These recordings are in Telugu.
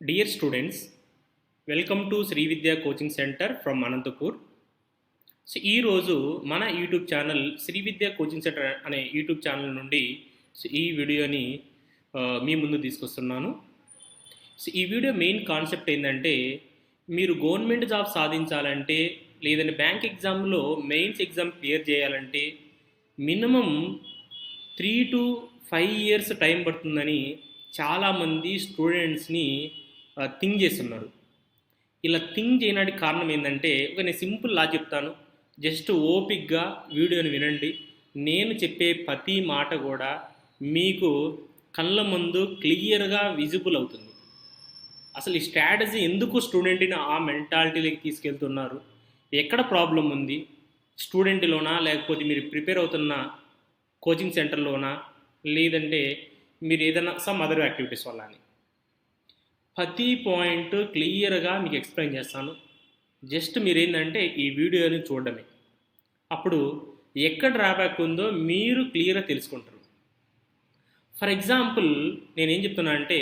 Dear students, welcome to Sri Vidya Coaching Center from Anantapur. So ఈరోజు మన యూట్యూబ్ ఛానల్ శ్రీ విద్యా కోచింగ్ సెంటర్ అనే యూట్యూబ్ ఛానల్ నుండి ఈ వీడియోని మీ ముందు తీసుకొస్తున్నాను. సో ఈ వీడియో మెయిన్ కాన్సెప్ట్ ఏంటంటే, మీరు గవర్నమెంట్ జాబ్ సాధించాలంటే లేదంటే బ్యాంక్ ఎగ్జామ్లో మెయిన్స్ ఎగ్జామ్ క్లియర్ చేయాలంటే మినిమం 3 to 5 years టైం పడుతుందని చాలామంది స్టూడెంట్స్ని థింక్ చేస్తున్నారు. ఇలా థింక్ చేయడానికి కారణం ఏంటంటే, నేను సింపుల్ లా చెప్తాను, జస్ట్ ఓపిక్గా వీడియోని వినండి. నేను చెప్పే ప్రతి మాట కూడా మీకు కళ్ళ ముందు క్లియర్గా విజిబుల్ అవుతుంది. అసలు ఈ స్ట్రాటజీ ఎందుకు స్టూడెంట్ని ఆ మెంటాలిటీలోకి తీసుకెళ్తున్నారు, ఎక్కడ ప్రాబ్లం ఉంది, స్టూడెంట్లోనా లేకపోతే మీరు ప్రిపేర్ అవుతున్న కోచింగ్ సెంటర్లోనా లేదంటే మీరు ఏదైనా సమ్ అదర్ యాక్టివిటీస్ వల్ల అని ప్రతి పాయింట్ క్లియర్గా మీకు ఎక్స్ప్లెయిన్ చేస్తాను. జస్ట్ మీరు ఏంటంటే ఈ వీడియోని చూడడమే. అప్పుడు ఎక్కడ డ్రాబ్యాక్ ఉందో మీరు క్లియర్గా తెలుసుకుంటారు. ఫర్ ఎగ్జాంపుల్ నేనేం చెప్తున్నా అంటే,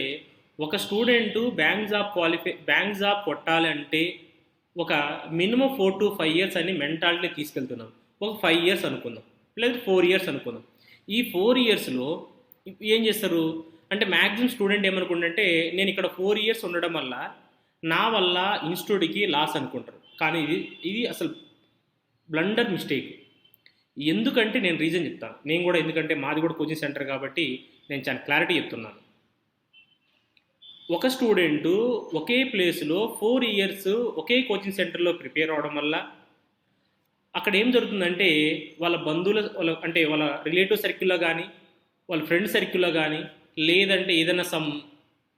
ఒక స్టూడెంటు బ్యాంక్ జాబ్ కొట్టాలి అంటే ఒక మినిమం 4 to 5 years అని మెంటాలిటీ తీసుకెళ్తున్నాం. ఒక 5 years అనుకుందాం, లేదా 4 years అనుకుందాం. ఈ 4 yearsలో ఏం చేస్తారు అంటే, మ్యాక్సిమం స్టూడెంట్ ఏమనుకుంటే, నేను ఇక్కడ 4 years ఉండడం వల్ల నా వల్ల ఇన్స్టిట్యూట్కి లాస్ అనుకుంటారు. కానీ ఇది అసలు బ్లండర్ మిస్టేక్. ఎందుకంటే నేను రీజన్ చెప్తాను. నేను కూడా, ఎందుకంటే మాది కూడా కోచింగ్ సెంటర్ కాబట్టి నేను చాలా క్లారిటీ చెప్తున్నాను. ఒక స్టూడెంటు ఒకే ప్లేస్లో 4 years ఒకే కోచింగ్ సెంటర్లో ప్రిపేర్ అవడం వల్ల అక్కడ ఏం జరుగుతుందంటే, వాళ్ళ బంధువుల వాళ్ళ రిలేటివ్ సర్కిల్లో కానీ వాళ్ళ ఫ్రెండ్ సర్కిల్లో కానీ లేదంటే ఏదైనా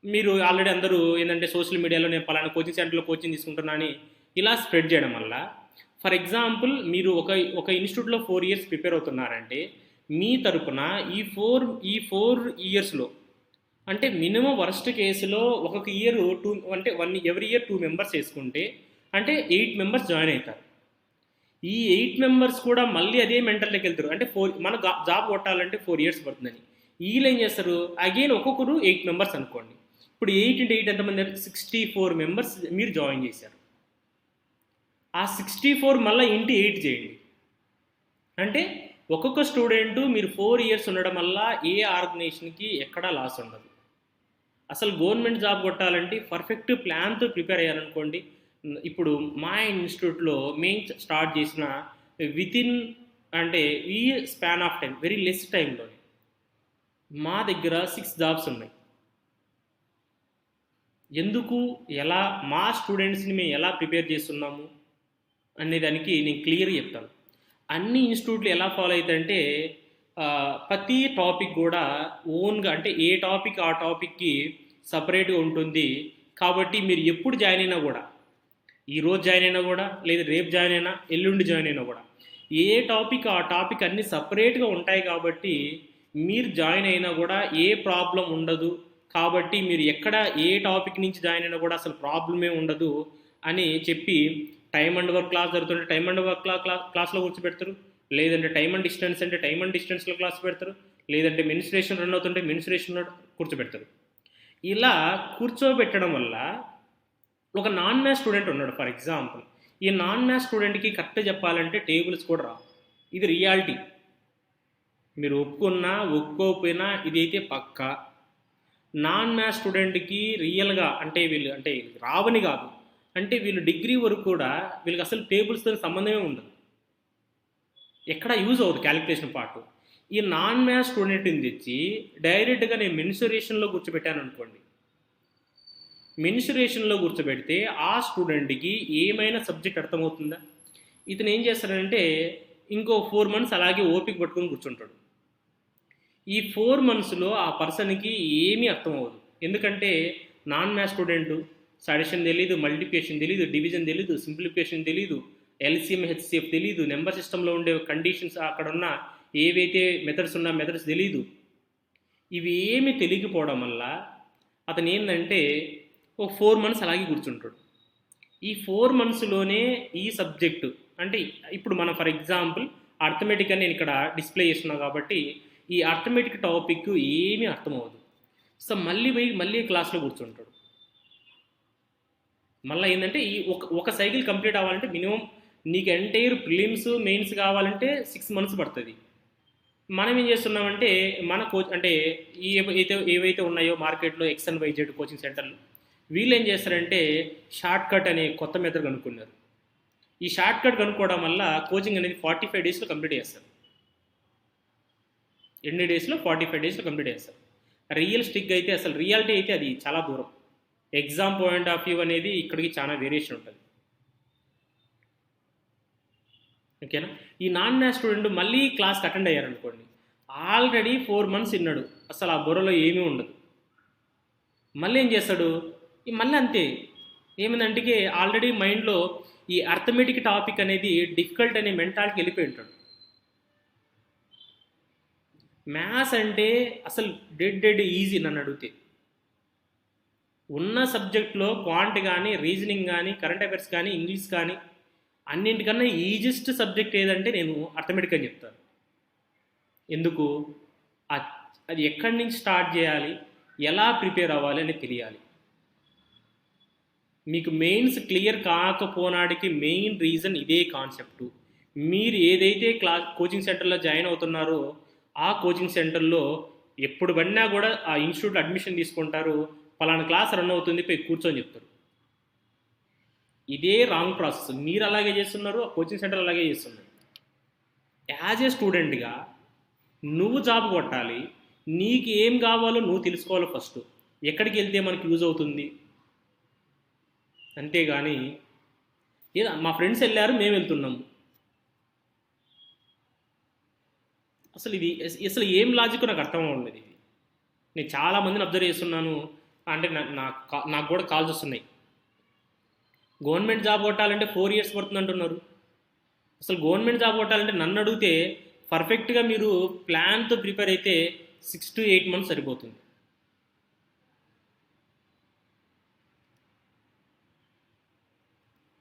మీరు ఆల్రెడీ అందరూ ఏంటంటే సోషల్ మీడియాలో నేను పలానా కోచింగ్ సెంటర్లో కోచింగ్ తీసుకుంటున్నా అని ఇలా స్ప్రెడ్ చేయడం వల్ల, ఫర్ ఎగ్జాంపుల్ మీరు ఒక ఇన్స్టిట్యూట్లో 4 years ప్రిపేర్ అవుతున్నారంటే మీ తరపున ఈ ఫోర్ ఇయర్స్లో అంటే మినిమం వర్స్ట్ కేసులో ఒక్కొక్క ఇయర్ 2 అంటే ఎవ్రీ ఇయర్ 2 members వేసుకుంటే అంటే 8 members జాయిన్ అవుతారు. ఈ 8 members కూడా మళ్ళీ అదే మెంటల్లోకి వెళ్తారు. అంటే మన జాబ్ కొట్టాలంటే 4 years పడుతుందని. వీళ్ళు ఏం చేస్తారు, అగైన్ ఒక్కొక్కరు 8 members అనుకోండి. ఇప్పుడు 8 into 8 ఎంతమంది, 64 members మీరు జాయిన్ చేశారు. ఆ 64 మళ్ళీ ఇంటూ 8 చేయండి. అంటే ఒక్కొక్క స్టూడెంట్ మీరు 4 years ఉండడం వల్ల ఏ ఆర్గనైజేషన్కి ఎక్కడా లాస్ ఉండదు. అసలు గవర్నమెంట్ జాబ్ కొట్టాలంటే పర్ఫెక్ట్ ప్లాన్తో ప్రిపేర్ అయ్యారనుకోండి. ఇప్పుడు మా ఇన్స్టిట్యూట్లో మెయిన్ స్టార్ట్ చేసిన వితిన్ అంటే ఈ span of time, very less టైంలోనే మా దగ్గర 6 jobs ఉన్నాయి. ఎందుకు, ఎలా, మా స్టూడెంట్స్ని మేము ఎలా ప్రిపేర్ చేస్తున్నాము అనేదానికి నేను క్లియర్గా చెప్తాను. అన్ని ఇన్స్టిట్యూట్లు ఎలా ఫాలో అవుతాయంటే, ప్రతి టాపిక్ కూడా ఓన్గా అంటే ఏ టాపిక్ ఆ టాపిక్కి సపరేట్గా ఉంటుంది. కాబట్టి మీరు ఎప్పుడు జాయిన్ అయినా కూడా, ఈరోజు జాయిన్ అయినా కూడా లేదా రేపు జాయిన్ అయినా ఎల్లుండి జాయిన్ అయినా కూడా ఏ టాపిక్ ఆ టాపిక్ అన్నీ సపరేట్గా ఉంటాయి. కాబట్టి మీరు జాయిన్ అయినా కూడా ఏ ప్రాబ్లం ఉండదు. కాబట్టి మీరు ఎక్కడ ఏ టాపిక్ నుంచి జాయిన్ అయినా కూడా అసలు ప్రాబ్లమే ఉండదు అని చెప్పి, టైమ్ అండ్ వర్క్ క్లాస్ జరుగుతుంటే టైమ్ అండ్ వర్క్ క్లాస్లో కూర్చోబెడతారు, లేదంటే టైమ్ అండ్ డిస్టెన్స్ అంటే టైమ్ అండ్ డిస్టెన్స్లో క్లాస్ పెడతారు, లేదంటే మెన్సురేషన్ రన్ అవుతుంటే మెన్సురేషన్లో కూర్చోబెడతారు. ఇలా కూర్చోబెట్టడం వల్ల ఒక నాన్ మ్యాథ్స్ స్టూడెంట్ ఉన్నాడు ఫర్ ఎగ్జాంపుల్. ఈ నాన్ మ్యాథ్స్ స్టూడెంట్కి కరెక్ట్ చెప్పాలంటే టేబుల్స్ కూడా రావు. ఇది రియాలిటీ. మీరు ఒప్పుకున్నా ఒప్పుకోకపోయినా ఇదైతే పక్కా. నాన్ మ్యాథ్స్ స్టూడెంట్కి రియల్గా అంటే వీళ్ళు రావని కాదు, అంటే వీళ్ళు డిగ్రీ వరకు కూడా వీళ్ళకి అసలు టేబుల్స్తో సంబంధమే ఉండదు, ఎక్కడ యూజ్ అవ్వదు క్యాలిక్యులేషన్ పార్ట్. ఈ నాన్ మ్యాథ్స్ స్టూడెంట్ని తెచ్చి డైరెక్ట్గా నేను మెన్సురేషన్లో కూర్చోబెట్టాను అనుకోండి. మెన్సురేషన్లో కూర్చోబెడితే ఆ స్టూడెంట్కి ఏమైనా సబ్జెక్ట్ అర్థమవుతుందా? ఇతను ఏం చేస్తాడంటే ఇంకో 4 months అలాగే ఓపిక పట్టుకొని కూర్చుంటాడు. ఈ 4 monthsలో ఆ పర్సన్కి ఏమీ అర్థం అవ్వదు. ఎందుకంటే నాన్ మ్యాథ్స్ స్టూడెంటు సడిషన్ తెలీదు, మల్టిప్లికేషన్ తెలీదు, డివిజన్ తెలీదు, సింప్లిఫికేషన్ తెలీదు, ఎల్సిఎం హెచ్సిఎఫ్ తెలీదు, నెంబర్ సిస్టంలో ఉండే కండిషన్స్ అక్కడ ఉన్న ఏవైతే మెథడ్స్ ఉన్నా మెథడ్స్ తెలీదు. ఇవి ఏమి తెలియకపోవడం వల్ల అతను ఏంటంటే ఒక 4 months అలాగే కూర్చుంటాడు. ఈ 4 monthsలోనే ఈ సబ్జెక్టు అంటే ఇప్పుడు మనం ఫర్ ఎగ్జాంపుల్ అర్థమెటిక్ అని నేను ఇక్కడ డిస్ప్లే చేస్తున్నా కాబట్టి ఈ అర్థమెటిక్ టాపిక్ ఏమీ అర్థమవుదు. సో మళ్ళీ క్లాస్లో కూర్చుంటాడు. మళ్ళీ ఏంటంటే ఈ ఒక సైకిల్ కంప్లీట్ అవ్వాలంటే మినిమం నీకు ఎంటైర్ ప్రిలిమ్స్ మెయిన్స్ కావాలంటే 6 మంత్స్ పడుతుంది. మనం ఏం చేస్తున్నామంటే మన కోచ్ అంటే ఏవైతే ఉన్నాయో మార్కెట్లో ఎక్స్ అండ్ వైజెడ్ కోచింగ్ సెంటర్లు, వీళ్ళు ఏం చేస్తారంటే షార్ట్ కట్ అనే కొత్త మెథడ్ కనుక్కున్నారు. ఈ షార్ట్ కట్ కనుక్కోవడం వల్ల కోచింగ్ అనేది 45 డేస్లో కంప్లీట్ చేస్తారు. ఎన్ని డేస్లో? 45 డేస్లో కంప్లీట్ చేస్తారు. రియల్ స్టిక్ అయితే అసలు రియాలిటీ అయితే అది చాలా దూరం. ఎగ్జామ్ పాయింట్ ఆఫ్ వ్యూ అనేది ఇక్కడికి చాలా వేరియేషన్ ఉంటుంది. ఓకేనా? ఈ నాన్ మ్యాథ్స్ స్టూడెంట్ మళ్ళీ క్లాస్కి అటెండ్ అయ్యారనుకోండి, ఆల్రెడీ 4 months విన్నాడు, అసలు ఆ బుర్రలో ఏమీ ఉండదు. మళ్ళీ ఏం చేస్తాడు? మళ్ళీ అంతే. ఏమిందంటే ఆల్రెడీ మైండ్లో ఈ అర్థమెటిక్ టాపిక్ అనేది డిఫికల్ట్ అనే మెంటాలిటీకి వెళ్ళిపోయి ఉంటాడు. మ్యాథ్స్ అంటే అసలు డెడ్ ఈజీ నన్ను అడిగితే. ఉన్న సబ్జెక్ట్లో క్వాంట్ కానీ, రీజనింగ్ కానీ, కరెంట్ అఫైర్స్ కానీ, ఇంగ్లీష్ కానీ అన్నింటికన్నా ఈజియెస్ట్ సబ్జెక్ట్ ఏదంటే నేను అర్థమెటిక్ అని చెప్తాను. ఎందుకు? అది ఎక్కడి నుంచి స్టార్ట్ చేయాలి, ఎలా ప్రిపేర్ అవ్వాలి అని తెలియాలి. మీకు మెయిన్స్ క్లియర్ కాకపోనాడికి మెయిన్ రీజన్ ఇదే కాన్సెప్టు. మీరు ఏదైతే కోచింగ్ సెంటర్లో జాయిన్ అవుతున్నారో ఆ కోచింగ్ సెంటర్లో ఎప్పుడు పడినా కూడా ఆ ఇన్స్టిట్యూట్లో అడ్మిషన్ తీసుకుంటారు, పలానా క్లాస్ రన్ అవుతుంది, పోయి కూర్చొని చెప్తారు. ఇదే రాంగ్ ప్రాసెస్. మీరు అలాగే చేస్తున్నారు, ఆ కోచింగ్ సెంటర్ అలాగే చేస్తున్నారు. యాజ్ ఏ స్టూడెంట్గా నువ్వు జాబ్ కొట్టాలి, నీకు ఏం కావాలో నువ్వు తెలుసుకోవాలి ఫస్ట్. ఎక్కడికి వెళ్తే మనకు యూజ్ అవుతుంది, అంతేగాని ఏదో మా ఫ్రెండ్స్ వెళ్ళారు మేము వెళ్తున్నాము, అసలు ఏం లాజిక్ నాకు అర్థం అవ్వలేదు. ఇది నేను చాలామందిని అబ్జర్వ్ చేస్తున్నాను. అంటే నాకు కూడా కాల్స్ వస్తున్నాయి, గవర్నమెంట్ జాబ్ కొట్టాలంటే 4 years పడుతుంది అంటున్నారు. అసలు గవర్నమెంట్ జాబ్ కొట్టాలంటే నన్ను అడిగితే పర్ఫెక్ట్గా మీరు ప్లాన్తో ప్రిపేర్ అయితే 6 to 8 months సరిపోతుంది.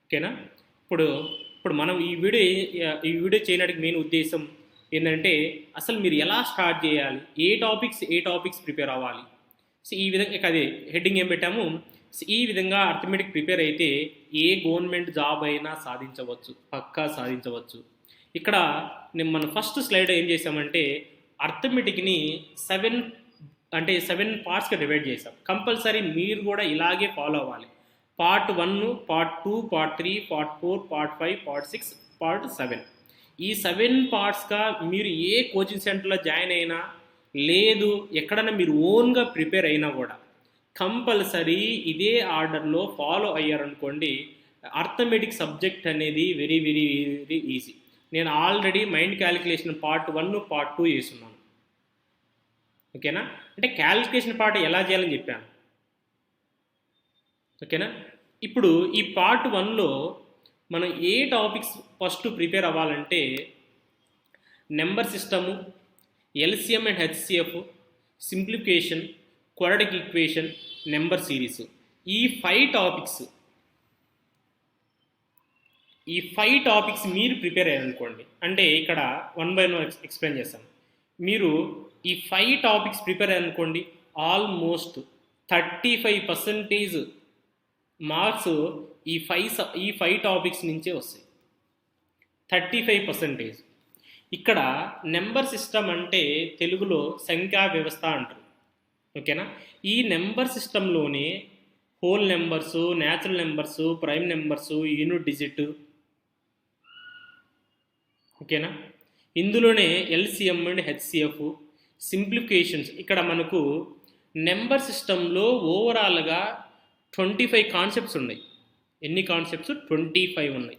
ఓకేనా? ఇప్పుడు మనం ఈ వీడియో చేయడానికి మెయిన్ ఉద్దేశం ఏంటంటే అసలు మీరు ఎలా స్టార్ట్ చేయాలి, ఏ టాపిక్స్ ప్రిపేర్ అవ్వాలి. సో ఈ విధంగా అదే హెడ్డింగ్ ఏం పెట్టాము, ఈ విధంగా అర్థమెటిక్ ప్రిపేర్ అయితే ఏ గవర్నమెంట్ జాబ్ అయినా సాధించవచ్చు, పక్కా సాధించవచ్చు. ఇక్కడ మనం ఫస్ట్ స్లైడ్ ఏం చేసామంటే అర్థమెటిక్ని 7 పార్ట్స్గా డివైడ్ చేసాం. కంపల్సరీ మీరు కూడా ఇలాగే ఫాలో అవ్వాలి. Part 1, Part 2, Part 3, Part 4, Part 5, Part 6, Part 7. ఈ 7 పార్ట్స్గా మీరు ఏ కోచింగ్ సెంటర్లో జాయిన్ అయినా లేదు, ఎక్కడైనా మీరు ఓన్గా ప్రిపేర్ అయినా కూడా కంపల్సరీ ఇదే ఆర్డర్లో ఫాలో అయ్యారనుకోండి, అర్థమెటిక్ సబ్జెక్ట్ అనేది వెరీ వెరీ వెరీ ఈజీ. నేను already mind calculation Part 1, Part 2 చేస్తున్నాను. ఓకేనా? అంటే క్యాలిక్యులేషన్ పార్ట్ ఎలా చేయాలని చెప్పాను. ఓకేనా? ఇప్పుడు ఈ Part 1లో మనం ఏ టాపిక్స్ ఫస్ట్ ప్రిపేర్ అవ్వాలంటే number system, LCM and HCF, simplification, quadratic equation, number series. ఈ 5 టాపిక్స్ మీరు ప్రిపేర్ అయ్యారనుకోండి, అంటే ఇక్కడ 1 by 1 ఎక్స్ప్లెయిన్ చేస్తాను. మీరు ఈ 5 టాపిక్స్ ప్రిపేర్ అయ్యారనుకోండి, ఆల్మోస్ట్ 35% మార్క్స్ ఈ 5 టాపిక్స్ నుంచే వస్తాయి. 35%. ఇక్కడ నెంబర్ సిస్టమ్ అంటే తెలుగులో సంఖ్యా వ్యవస్థ అంటారు. ఓకేనా? ఈ నెంబర్ సిస్టంలోనే whole numbers, natural numbers, prime numbers, unit digit. ఓకేనా? ఇందులోనే ఎల్సిఎం అండ్ హెచ్సిఎఫ్, సింప్లిఫికేషన్స్. ఇక్కడ మనకు నెంబర్ సిస్టంలో ఓవరాల్గా 25 కాన్సెప్ట్స్ ఉన్నాయి. ఎన్ని కాన్సెప్ట్స్? 25 ఉన్నాయి.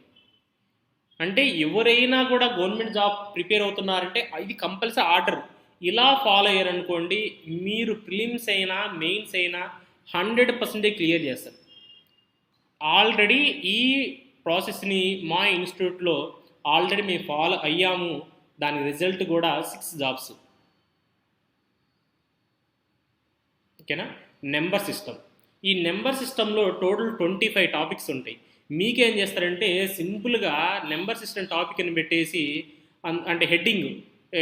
అంటే ఎవరైనా కూడా గవర్నమెంట్ జాబ్ ప్రిపేర్ అవుతున్నారంటే ఇది కంపల్సరీ ఆర్డర్. ఇలా ఫాలో అయ్యారనుకోండి, మీరు ప్రిలిమ్స్ అయినా మెయిన్స్ అయినా 100% క్లియర్ చేస్తారు. ఆల్రెడీ ఈ ప్రాసెస్ని మా ఇన్స్టిట్యూట్లో ఆల్రెడీ మేము ఫాలో అయ్యాము. దాని రిజల్ట్ కూడా 6 jobs. ఓకేనా? Number system. ఈ నెంబర్ సిస్టంలో టోటల్ 25 టాపిక్స్ ఉంటాయి. మీకేం చేస్తారంటే సింపుల్గా నెంబర్ సిస్టమ్ టాపిక్ అని పెట్టేసి అంటే heading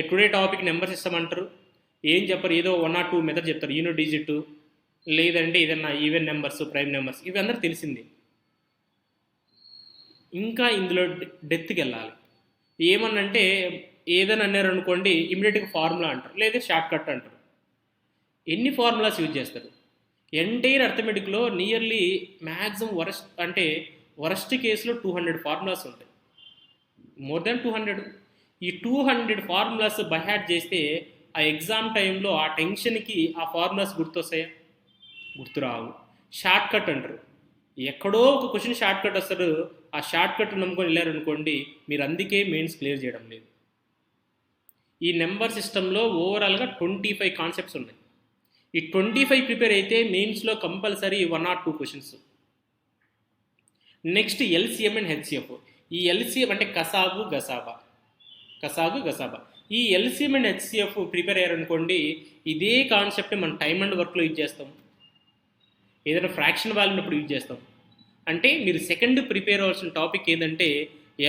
today topic number system అంటారు. ఏం చెప్పరు, ఏదో 1 or 2 మెథడ్ చెప్తారు. యూనిట్ డిజిట్, లేదంటే ఏదన్నా ఈవెన్ నెంబర్స్, ప్రైమ్ నెంబర్స్, ఇవి అందరూ తెలిసింది. ఇంకా ఇందులో డెప్త్కి వెళ్ళాలి. ఏమన్నంటే ఏదైనా అన్నారు అనుకోండి ఇమీడియట్గా ఫార్ములా అంటారు, లేదా షార్ట్ కట్ అంటారు. ఎన్ని ఫార్ములాస్ యూజ్ చేస్తారు? ఎంటైర్ అర్థమెటిక్లో నియర్లీ మ్యాక్సిమం వరస్ట్ కేసులో 200 ఫార్ములాస్ ఉంటాయి, మోర్ దెన్ 200. ఈ 200 ఫార్ములాస్ బై హ్యాట్ చేస్తే ఆ ఎగ్జామ్ టైంలో ఆ టెన్షన్కి ఆ ఫార్ములాస్ గుర్తొస్తాయా? గుర్తురావు. షార్ట్ కట్ అంటారు, ఎక్కడో ఒక క్వశ్చన్ షార్ట్ కట్ వస్తారు, ఆ షార్ట్ కట్ నమ్ముకొని వెళ్ళారనుకోండి మీరు అందుకే మెయిన్స్ క్లియర్ చేయడం లేదు. ఈ నెంబర్ సిస్టంలో ఓవరాల్గా 25 కాన్సెప్ట్స్ ఉన్నాయి. ఈ 25 ప్రిపేర్ అయితే మెయిన్స్లో compulsory 1 or 2 questions. Next LCM and HCF. ఈ ఎల్సిఎం అంటే కసాగు గసాబా. ఈ ఎల్సిఎం అండ్ హెచ్సిఎఫ్ ప్రిపేర్ అయ్యారనుకోండి ఇదే కాన్సెప్ట్ మనం టైమ్ అండ్ వర్క్లో యూజ్ చేస్తాం, ఏదైనా ఫ్రాక్షన్ వాల్యూ ఉన్నప్పుడు యూజ్ చేస్తాం. అంటే మీరు సెకండ్ ప్రిపేర్ అవ్వాల్సిన టాపిక్ ఏంటంటే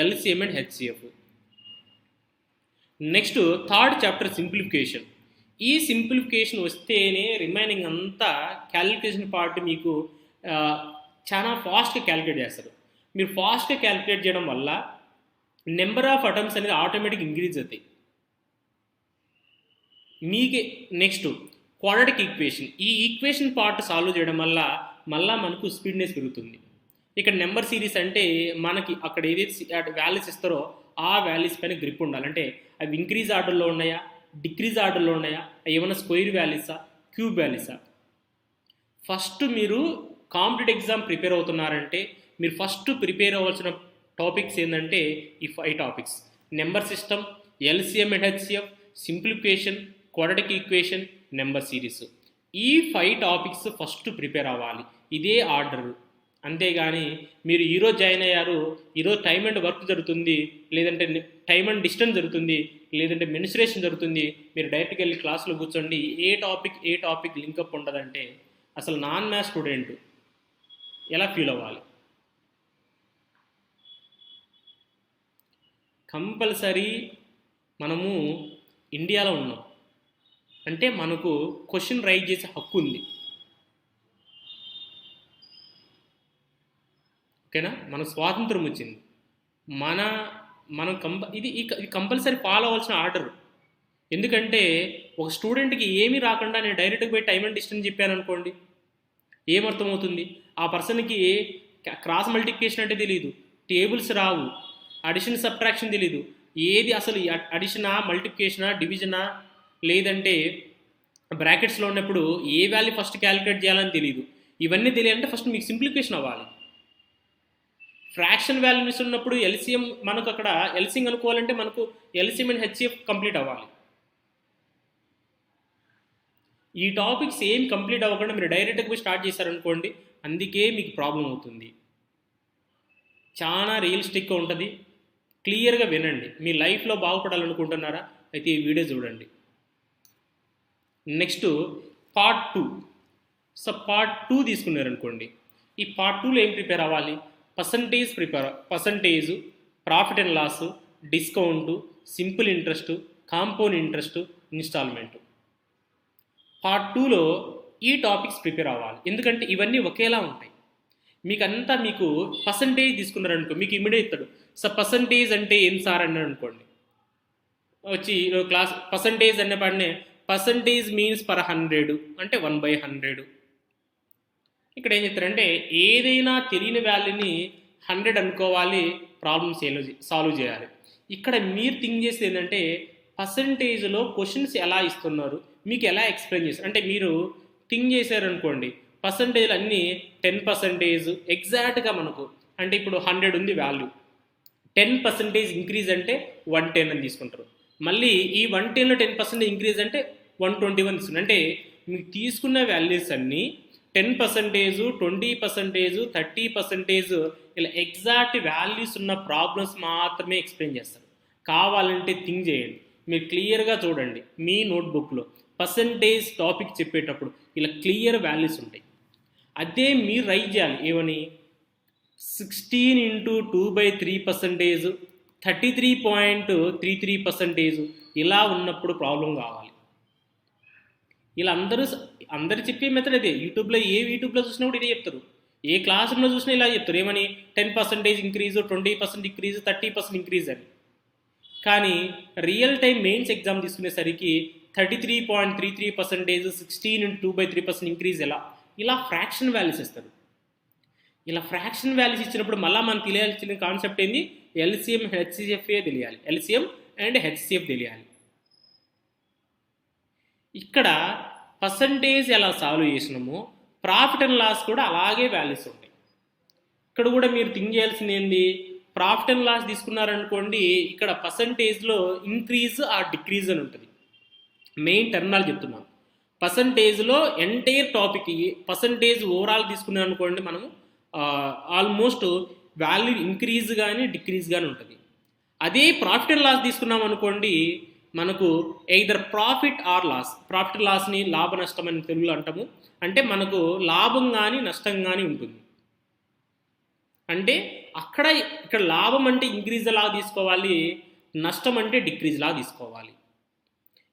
LCM and HCF. Next third chapter simplification. ఈ సింప్లిఫికేషన్ వస్తేనే రిమైనింగ్ అంతా క్యాలిక్యులేషన్ పార్ట్ మీకు చాలా ఫాస్ట్గా క్యాలిక్యులేట్ చేస్తారు. మీరు ఫాస్ట్గా క్యాలిక్యులేట్ చేయడం వల్ల నెంబర్ ఆఫ్ అటెంప్ట్స్ అనేది ఆటోమేటిక్ ఇంక్రీజ్ అవుతాయి మీకే. Next quadratic equation. ఈ ఈక్వేషన్ పార్ట్ సాల్వ్ చేయడం వల్ల మళ్ళీ మనకు స్పీడ్నెస్ పెరుగుతుంది. ఇక్కడ నెంబర్ సిరీస్ అంటే మనకి అక్కడ ఏదైతే వాల్యూస్ ఇస్తారో ఆ వాల్యూస్ పైన గ్రిప్ ఉండాలి. అంటే అవి ఇంక్రీజ్ ఆర్డర్లో ఉన్నాయా, డిక్రీజ్ ఆర్డర్లో ఉన్నాయా, ఏమైనా స్క్వేర్ వాల్యూసా, క్యూబ్ వాల్యూసా. ఫస్ట్ మీరు కాంపిటేటివ్ ఎగ్జామ్ ప్రిపేర్ అవుతున్నారంటే మీరు ఫస్ట్ ప్రిపేర్ అవ్వాల్సిన టాపిక్స్ ఏంటంటే ఈ 5 topics: number system, LCM and HCF, simplification, quadratic equation, number series. ఈ 5 టాపిక్స్ ఫస్ట్ ప్రిపేర్ అవ్వాలి, ఇదే ఆర్డర్. అంతేగాని మీరు ఈరోజు జాయిన్ అయ్యారు, ఈరోజు టైమ్ అండ్ వర్క్ జరుగుతుంది, లేదంటే టైమ్ అండ్ డిస్టెన్స్ జరుగుతుంది, లేదంటే మెన్సురేషన్ జరుగుతుంది, మీరు డైరెక్ట్గా వెళ్ళి క్లాసులో కూర్చోండి, ఏ టాపిక్ లింకప్ ఉండదంటే అసలు నాన్ మ్యాథ్స్ స్టూడెంట్ ఎలా ఫీల్ అవ్వాలి? కంపల్సరీ మనము ఇండియాలో ఉన్నాం అంటే మనకు క్వశ్చన్ రైజ్ చేసే హక్కు ఉంది, ఓకేనా? మనకు స్వాతంత్రం వచ్చింది, మనం ఇది కంపల్సరీ ఫాలో అవ్వాల్సిన ఆర్డర్. ఎందుకంటే ఒక స్టూడెంట్కి ఏమీ రాకుండా నేను డైరెక్ట్గా పోయి టైమ్ అండ్ డిస్టెన్స్ చెప్పాను అనుకోండి, ఏమర్థమవుతుంది? ఆ పర్సన్కి క్రాస్ మల్టిప్లికేషన్ అంటే తెలియదు, టేబుల్స్ రావు, అడిషన్ సబ్ట్రాక్షన్ తెలీదు, ఏది అసలు అడిషనా, మల్టిప్లికేషనా, డివిజనా, లేదంటే బ్రాకెట్స్లో ఉన్నప్పుడు ఏ వాల్యూ ఫస్ట్ క్యాలిక్యులేట్ చేయాలని తెలియదు. ఇవన్నీ తెలియాలంటే ఫస్ట్ మీకు సింప్లిఫికేషన్ అవ్వాలి. ఫ్రాక్షన్ వాల్యూస్ ఉన్నప్పుడు ఎల్సిఎం మనకు అక్కడ ఎల్సిఎం అనుకోవాలంటే మనకు ఎల్సిఎం అండ్ హెచ్సిఎఫ్ కంప్లీట్ అవ్వాలి. ఈ టాపిక్స్ ఏం కంప్లీట్ అవ్వకుండా మీరు డైరెక్ట్గా పోయి స్టార్ట్ చేశారనుకోండి అందుకే మీకు ప్రాబ్లం అవుతుంది. చాలా రియలిస్టిక్గా ఉంటుంది, క్లియర్గా వినండి. మీ లైఫ్లో బాగుపడాలనుకుంటున్నారా? అయితే ఈ వీడియో చూడండి. Next part 2. సో పార్ట్ 2 తీసుకున్నారనుకోండి, ఈ పార్ట్ 2లో ఏం ప్రిపేర్ అవ్వాలి? Percentage, profit and loss, discount, simple interest, compound interest, instalment. Part 2లో ఈ టాపిక్స్ ప్రిపేర్ అవ్వాలి, ఎందుకంటే ఇవన్నీ ఒకేలా ఉంటాయి. మీకు పర్సంటేజ్ తీసుకున్నారనుకో మీకు ఇమిడియట్ ఇస్తాడు. సో పర్సంటేజ్ అంటే ఏం సార్ అన్నాడు అనుకోండి, వచ్చి క్లాస్ పర్సంటేజ్ అనే పడినే పర్సంటేజ్ మీన్స్ పర్ 100 అంటే 1/100. ఇక్కడ ఏం చెప్తారంటే ఏదైనా తెలియని వాల్యూని 100 అనుకోవాలి, ప్రాబ్లమ్ సాల్వ్ చేయాలి. ఇక్కడ మీరు థింక్ చేసేది ఏంటంటే పర్సంటేజ్లో క్వశ్చన్స్ ఎలా ఇస్తున్నారు, మీకు ఎలా ఎక్స్ప్లెయిన్ చేస్తారు అంటే మీరు థింక్ చేశారనుకోండి పర్సంటేజ్లు అన్నీ 10% ఎగ్జాక్ట్గా మనకు అంటే ఇప్పుడు 100 ఉంది వాల్యూ, 10% ఇంక్రీజ్ అంటే 110 అని తీసుకుంటారు. మళ్ళీ ఈ 110లో 10% ఇంక్రీజ్ అంటే 121 ఇస్తుంది. అంటే మీకు తీసుకున్న వాల్యూస్ అన్నీ 10%, 20%, 30% ఇలా ఎగ్జాక్ట్ వాల్యూస్ ఉన్న ప్రాబ్లమ్స్ మాత్రమే ఎక్స్ప్లెయిన్ చేస్తారు. కావాలంటే థింక్ చేయండి, మీరు క్లియర్గా చూడండి మీ నోట్బుక్లో పర్సంటేజ్ టాపిక్ చెప్పేటప్పుడు ఇలా క్లియర్ వాల్యూస్ ఉంటాయి. అదే మీరు రైట్ చేయాలి, ఏమని 16 × 2/3%, 33.33% ఇలా ఉన్నప్పుడు ప్రాబ్లం కావాలి. ఇలా అందరూ చెప్పే మెథడ్ అదే. యూట్యూబ్లో చూసినా కూడా ఇదే చెప్తారు. ఏ క్లాస్ రూమ్లో చూసినా ఇలా చెప్తారు, ఏమని 10% ఇంక్రీజు, 20% ఇంక్రీజు, 30% ఇంక్రీజ్ అని. కానీ రియల్ టైం మెయిన్స్ ఎగ్జామ్ తీసుకునేసరికి 33.33%, 16 × 2/3% ఇంక్రీజ్ ఇలా ఫ్రాక్షన్ వాల్యూస్ ఇస్తారు. ఇలా ఫ్రాక్షన్ వాల్యూస్ ఇచ్చినప్పుడు మళ్ళీ మనకు తెలియాల్సిన కాన్సెప్ట్ ఏంది, ఎల్సిఎం హెచ్సిఎఫ్ఏ తెలియాలి, ఎల్సిఎం అండ్ హెచ్సిఎఫ్ తెలియాలి. ఇక్కడ పర్సంటేజ్ ఎలా సాల్వ్ చేసినామో ప్రాఫిట్ అండ్ లాస్ కూడా అలాగే వాల్యూస్ ఉంటాయి. ఇక్కడ కూడా మీరు థింక్ చేయాల్సింది ఏంటి, ప్రాఫిట్ అండ్ లాస్ తీసుకున్నారనుకోండి, ఇక్కడ పర్సంటేజ్లో ఇంక్రీజ్ ఆర్ డిక్రీజ్ అని ఉంటుంది. మెయిన్ టర్మినాలజీ చెప్తున్నాం. పర్సంటేజ్లో ఎంటైర్ టాపిక్ పర్సంటేజ్ ఓవరాల్ తీసుకున్నాం అనుకోండి, మనము ఆల్మోస్ట్ వాల్యూ ఇంక్రీజ్ కానీ డిక్రీజ్ కానీ ఉంటుంది. అదే ప్రాఫిట్ అండ్ లాస్ తీసుకున్నాం అనుకోండి, మనకు either profit or loss, profit లాస్ని లాభ నష్టం అని తెలుగులో అంటాము. అంటే మనకు లాభం కానీ నష్టం కానీ ఉంటుంది. అంటే ఇక్కడ లాభం అంటే ఇంక్రీజ్ లాగా తీసుకోవాలి, నష్టం అంటే డిక్రీజ్ లాగా తీసుకోవాలి.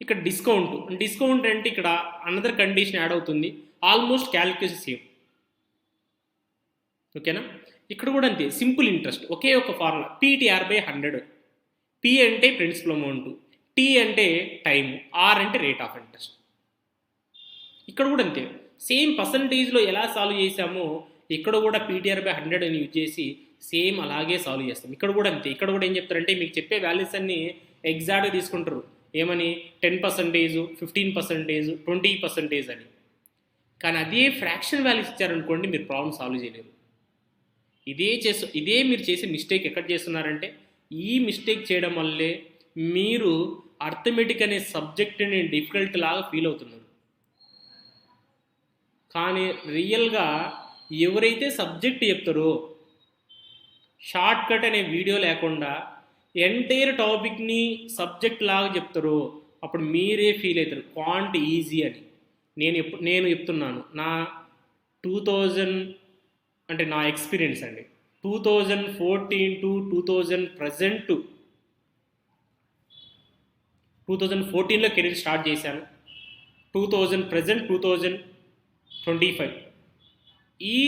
ఇక్కడ డిస్కౌంట్ అంటే ఇక్కడ అనదర్ కండిషన్ యాడ్ అవుతుంది, ఆల్మోస్ట్ క్యాలిక్యులేషన్ సేమ్. ఓకేనా. ఇక్కడ కూడా అంతే, సింపుల్ ఇంట్రెస్ట్ ఒకే ఒక ఫార్ములా, PTR/100. P అంటే ప్రిన్సిపల్ అమౌంట్, T అంటే టైము, R అంటే రేట్ ఆఫ్ ఇంట్రెస్ట్. ఇక్కడ కూడా అంతే, సేమ్ పర్సంటేజ్లో ఎలా సాల్వ్ చేసామో ఇక్కడ కూడా PTR/100 అని యూజ్ చేసి సేమ్ అలాగే సాల్వ్ చేస్తాం. ఇక్కడ కూడా అంతే. ఇక్కడ కూడా ఏం చెప్తారంటే, మీకు చెప్పే వాల్యూస్ అన్నీ ఎగ్జాక్ట్గా తీసుకుంటారు, ఏమని 10%, 15%, 20% అని. కానీ అదే ఫ్రాక్షన్ వాల్యూస్ ఇచ్చారనుకోండి, మీరు ప్రాబ్లమ్ సాల్వ్ చేయలేరు. ఇదే మీరు చేసే మిస్టేక్ ఎక్కడ చేస్తున్నారంటే, ఈ మిస్టేక్ చేయడం వల్లే మీరు అర్థమెటిక్ అనే సబ్జెక్ట్ని డిఫికల్ట్ లాగా ఫీల్ అవుతున్నారు. కానీ రియల్గా ఎవరైతే సబ్జెక్ట్ చెప్తారో, షార్ట్ కట్ అనే వీడియో లేకుండా ఎంటైర్ టాపిక్ని సబ్జెక్ట్ లాగా చెప్తారో, అప్పుడు మీరే ఫీల్ అవుతారు క్వాంట్ ఈజీ అని. నేను చెప్తున్నాను, నా 2000 అంటే నా ఎక్స్పీరియన్స్ అండి. 2014 to 2000 ప్రజెంట్ 2014లో కెరీర్ స్టార్ట్ చేశాను. 2000 ప్రజెంట్ 2025 ఈ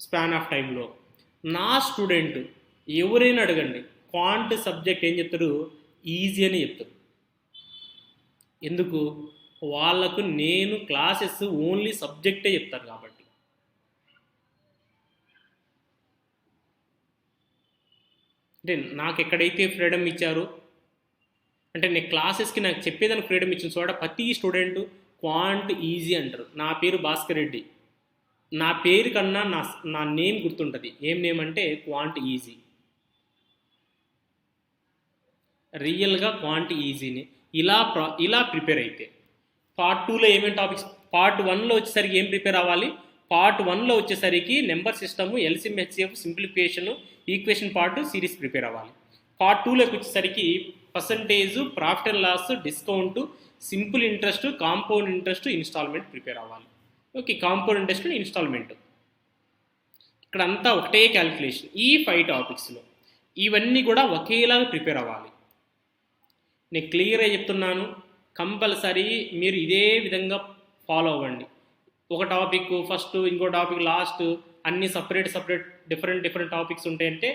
స్పాన్ ఆఫ్ టైంలో నా స్టూడెంట్ ఎవరైనా అడగండి, క్వాంట్ సబ్జెక్ట్ ఏం చెప్తారు, ఈజీ అని చెప్తారు. ఎందుకు, వాళ్ళకు నేను క్లాసెస్ ఓన్లీ సబ్జెక్టే చెప్తాను కాబట్టి. అంటే నాకు ఎక్కడైతే ఫ్రీడమ్ ఇచ్చారో, అంటే నేను క్లాసెస్కి నాకు చెప్పేదానికి ఫ్రీడమ్ ఇచ్చిన చోట ప్రతి స్టూడెంట్ క్వాంట్ ఈజీ అంటారు. నా పేరు భాస్కర్ రెడ్డి, నా పేరు కన్నా నా నేమ్ గుర్తుంటుంది. ఏం నేమ్ అంటే క్వాంట్ ఈజీ. రియల్గా క్వాంట్ ఈజీని ఇలా ప్రిపేర్ అయితే పార్ట్ 2లో ఏమేమి టాపిక్స్, పార్ట్ 1లో వచ్చేసరికి ఏం ప్రిపేర్ అవ్వాలి, పార్ట్ 1లో వచ్చేసరికి number system, LCM HCF, simplification, equation part series prepare అవ్వాలి. పార్ట్ 2లోకి వచ్చేసరికి percentage, profit and loss, discount, simple interest, compound interest, instalment prepare అవ్వాలి. ఓకే, కాంపౌండ్ ఇంట్రెస్ట్, ఇన్స్టాల్మెంట్, ఇక్కడ అంతా ఒకటే క్యాలిక్యులేషన్. ఈ 5 టాపిక్స్లో ఇవన్నీ కూడా ఒకేలాగా ప్రిపేర్ అవ్వాలి. నేను క్లియర్గా చెప్తున్నాను, కంపల్సరీ మీరు ఇదే విధంగా ఫాలో అవ్వండి. ఒక టాపిక్ ఫస్ట్, ఇంకో టాపిక్ లాస్ట్, అన్ని సపరేట్ డిఫరెంట్ టాపిక్స్ ఉంటాయంటే